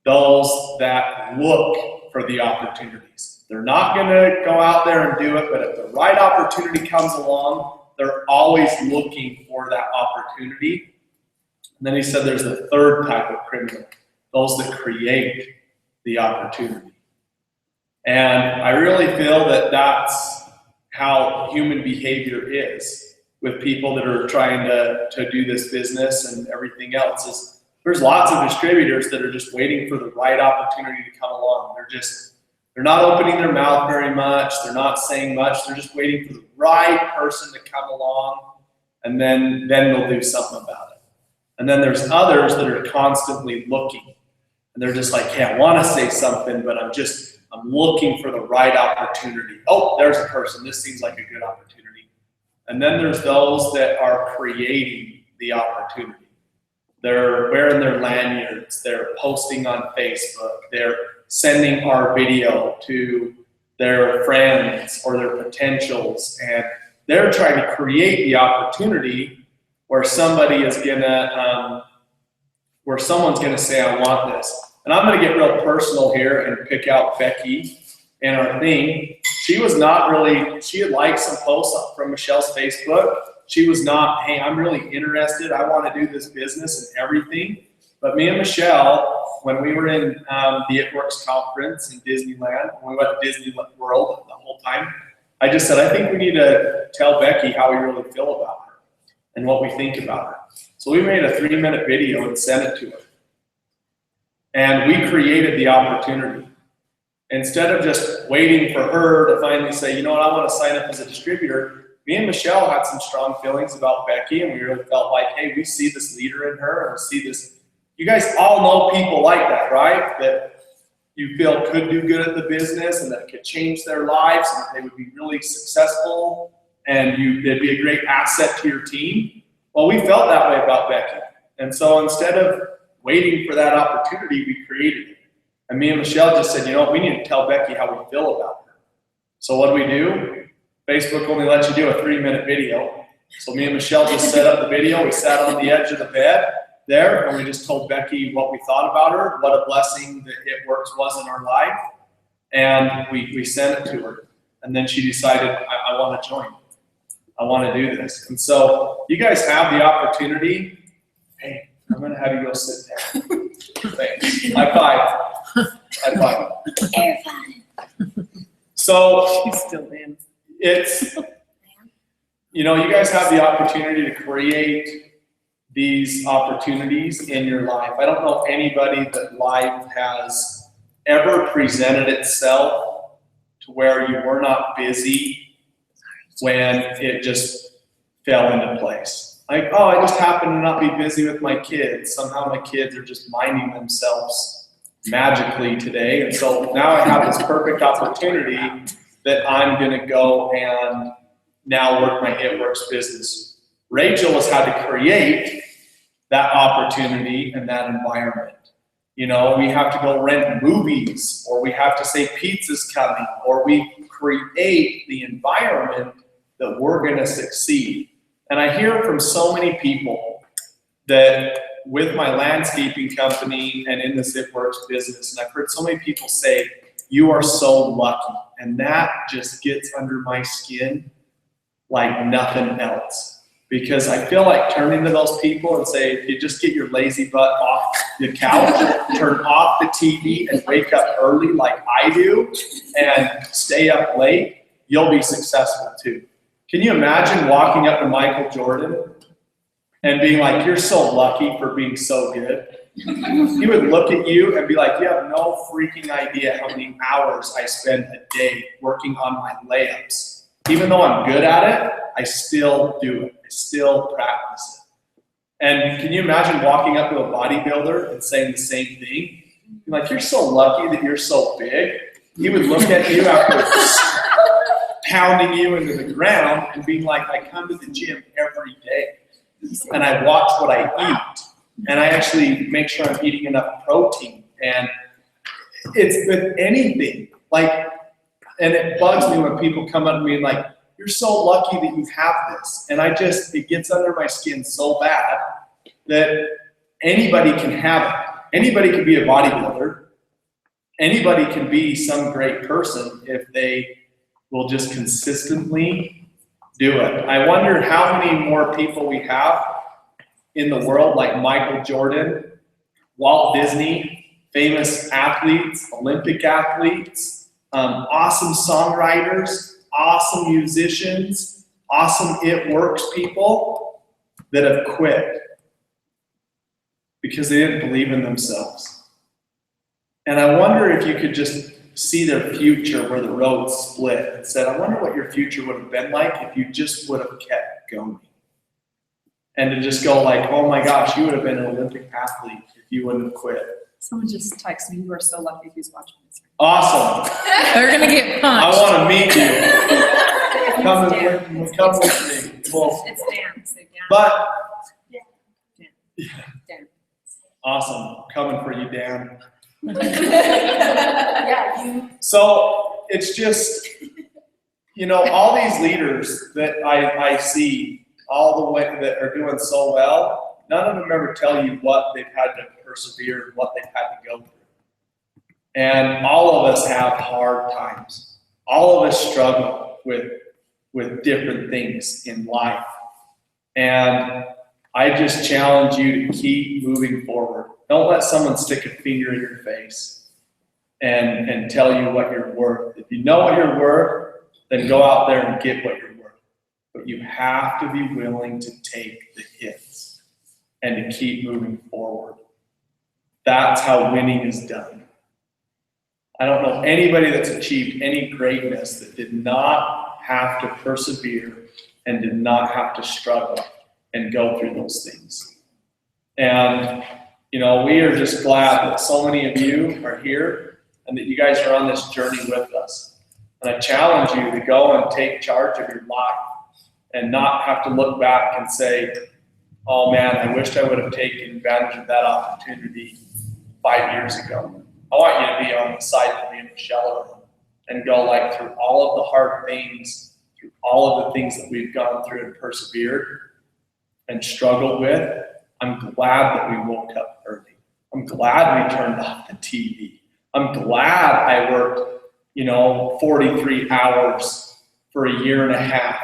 those that look for the opportunities. They're not going to go out there and do it, but if the right opportunity comes along, they're always looking for that opportunity. And then he said there's a third type of criminal, those that create the opportunity. And I really feel that that's how human behavior is with people that are trying to do this business and everything else. Is there's lots of distributors that are just waiting for the right opportunity to come along. They're not opening their mouth very much. They're not saying much. They're just waiting for the right person to come along, and then they'll do something about it. And then there's others that are constantly looking, and they're just like, hey, I want to say something, but I'm looking for the right opportunity. Oh, there's a person. This seems like a good opportunity. And then there's those that are creating the opportunity. They're wearing their lanyards. They're posting on Facebook. They're sending our video to their friends or their potentials. And they're trying to create the opportunity where someone's going to say, I want this. And I'm going to get real personal here and pick out Becky and our thing. She had liked some posts from Michelle's Facebook. She was not, hey, I'm really interested. I want to do this business and everything. But me and Michelle, when we were in the It Works conference in Disneyland, when we went to Disney World the whole time, I just said, I think we need to tell Becky how we really feel about her and what we think about her. So we made a 3-minute video and sent it to her. And we created the opportunity. Instead of just waiting for her to finally say, you know what, I want to sign up as a distributor, me and Michelle had some strong feelings about Becky, and we really felt like, hey, we see this leader in her, and we see this. You guys all know people like that, right? That you feel could do good at the business and that could change their lives and that they would be really successful and they'd be a great asset to your team. Well, we felt that way about Becky. And so instead of waiting for that opportunity, we created it. And me and Michelle just said, you know what, we need to tell Becky how we feel about her. So what do? Facebook only lets you do a 3-minute video. So me and Michelle just set up the video. We sat on the edge of the bed there, and we just told Becky what we thought about her, what a blessing that It Works was in our life. And we sent it to her. And then she decided, I want to join. I want to do this. And so you guys have the opportunity. Hey, I'm going to have you go sit down. Thanks. High five. High five. Air five. So She's still in. it's, you know, you guys have the opportunity to create these opportunities in your life. I don't know anybody that life has ever presented itself to where you were not busy when it just fell into place. Like, oh, I just happen to not be busy with my kids. Somehow my kids are just minding themselves magically today. And so now I have this perfect opportunity that I'm going to go and now work my It Works business. Rachel has had to create that opportunity and that environment. You know, we have to go rent movies, or we have to say pizza's coming, or we create the environment that we're going to succeed. And I hear from so many people that with my landscaping company and in this It Works business, and I've heard so many people say, you are so lucky. And that just gets under my skin like nothing else. Because I feel like turning to those people and say, if you just get your lazy butt off the couch, turn off the TV and wake up early like I do and stay up late, you'll be successful too. Can you imagine walking up to Michael Jordan and being like, you're so lucky for being so good? He would look at you and be like, you have no freaking idea how many hours I spend a day working on my layups. Even though I'm good at it, I still do it. I still practice it. And can you imagine walking up to a bodybuilder and saying the same thing? You're like, you're so lucky that you're so big. He would look at you after pounding you into the ground and being like, I come to the gym every day and I watch what I eat and I actually make sure I'm eating enough protein. And it's with anything, like, and it bugs me when people come up to me and like, you're so lucky that you have this. And it gets under my skin so bad that anybody can have it. Anybody can be a bodybuilder. Anybody can be some great person if they will just consistently do it. I wonder how many more people we have in the world like Michael Jordan, Walt Disney, famous athletes, Olympic athletes, awesome songwriters, awesome musicians, awesome It Works people that have quit because they didn't believe in themselves. And I wonder if you could just see their future where the roads split and said, I wonder what your future would have been like if you just would have kept going. And to just go like, oh my gosh, you would have been an Olympic athlete if you wouldn't have quit. Someone just texted me, you are so lucky who's watching this. Awesome. They're gonna get I punched. want to meet you. Come with me. Well, It's Dan, so Dan. but Dan. awesome. Coming for you, Dan. Yeah, you. So it's just, you know, all these leaders that I see all the way that are doing so well, none of them ever tell you what they've had to persevere and what they've had to go through. And all of us have hard times. All of us struggle with different things in life. And I just challenge you to keep moving forward. Don't let someone stick a finger in your face and tell you what you're worth. If you know what you're worth, then go out there and get what you're worth. But you have to be willing to take the hits and to keep moving forward. That's how winning is done. I don't know anybody that's achieved any greatness that did not have to persevere and did not have to struggle and go through those things. And, you know, we are just glad that so many of you are here and that you guys are on this journey with us. And I challenge you to go and take charge of your life and not have to look back and say, oh man, I wished I would have taken advantage of that opportunity 5 years ago. I want you to be on the side of me in Michelle and go like through all of the hard things, through all of the things that we've gone through and persevered and struggled with. I'm glad that we woke up early. I'm glad we turned off the TV. I'm glad I worked, 43 hours for a year and a half,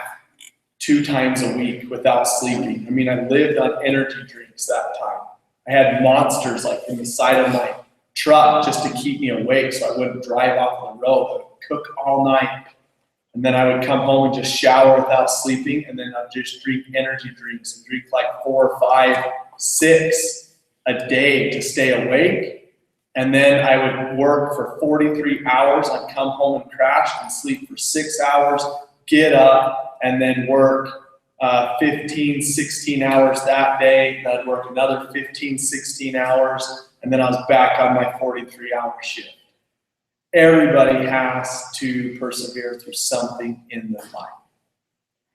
2 times a week without sleeping. I mean, I lived on energy drinks that time. I had Monsters like in the side of my truck just to keep me awake so I wouldn't drive off the road. I would cook all night. And then I would come home and just shower without sleeping. And then I'd just drink energy drinks and drink like 4, 5, 6 a day to stay awake. And then I would work for 43 hours. I'd come home and crash and sleep for 6 hours, get up, and then work 15, 16 hours that day. I'd work another 15, 16 hours. And then I was back on my 43-hour shift. Everybody has to persevere through something in their life.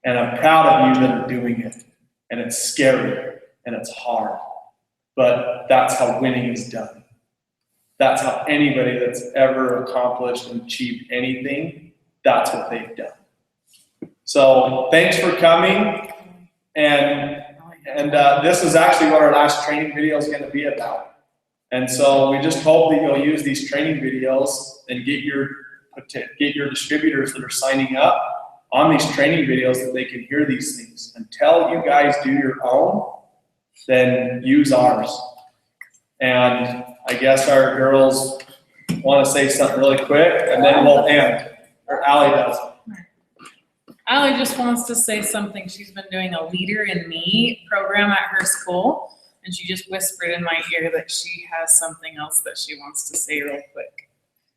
And I'm proud of you that are doing it. And it's scary and it's hard. But that's how winning is done. That's how anybody that's ever accomplished and achieved anything, that's what they've done. So thanks for coming. And this is actually what our last training video is going to be about. And so we just hope that you'll use these training videos and get your distributors that are signing up on these training videos that they can hear these things. Until you guys do your own, then use ours. And I guess our girls want to say something really quick, and then we'll end. Or Allie does. Allie just wants to say something. She's been doing a Leader in Me program at her school. And she just whispered in my ear that she has something else that she wants to say real quick.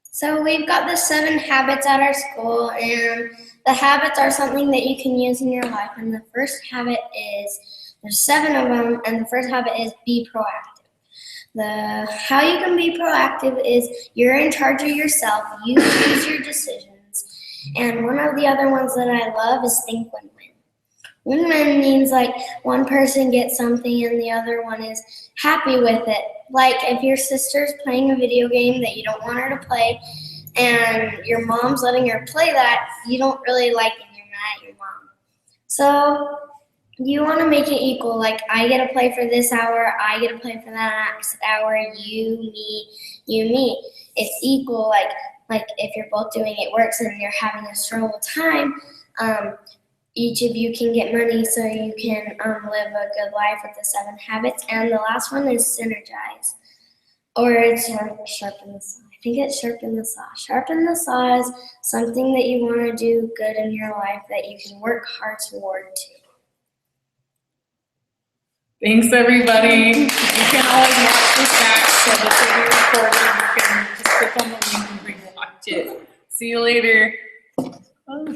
So we've got the 7 habits at our school, and the habits are something that you can use in your life. And the first habit is, there's 7 of them, and the first habit is be proactive. How you can be proactive is you're in charge of yourself, you choose your decisions. And one of the other ones that I love is think win-win. Win-win means like one person gets something and the other one is happy with it. Like if your sister's playing a video game that you don't want her to play and your mom's letting her play that, you don't really like it and you're mad at your mom. So you want to make it equal. Like I get to play for this hour, I get to play for that next hour, you, me, you, me. It's equal. Like if you're both doing it works and you're having a struggle time, each of you can get money so you can live a good life with the 7 habits. And the last one is synergize. Or it's sharpen the saw. I think it's sharpen the saw. Sharpen the saw is something that you want to do good in your life that you can work hard toward to. Thanks, everybody. You can always watch this back, so this will be recorded. You can just click on the link and watch it. See you later. Oh.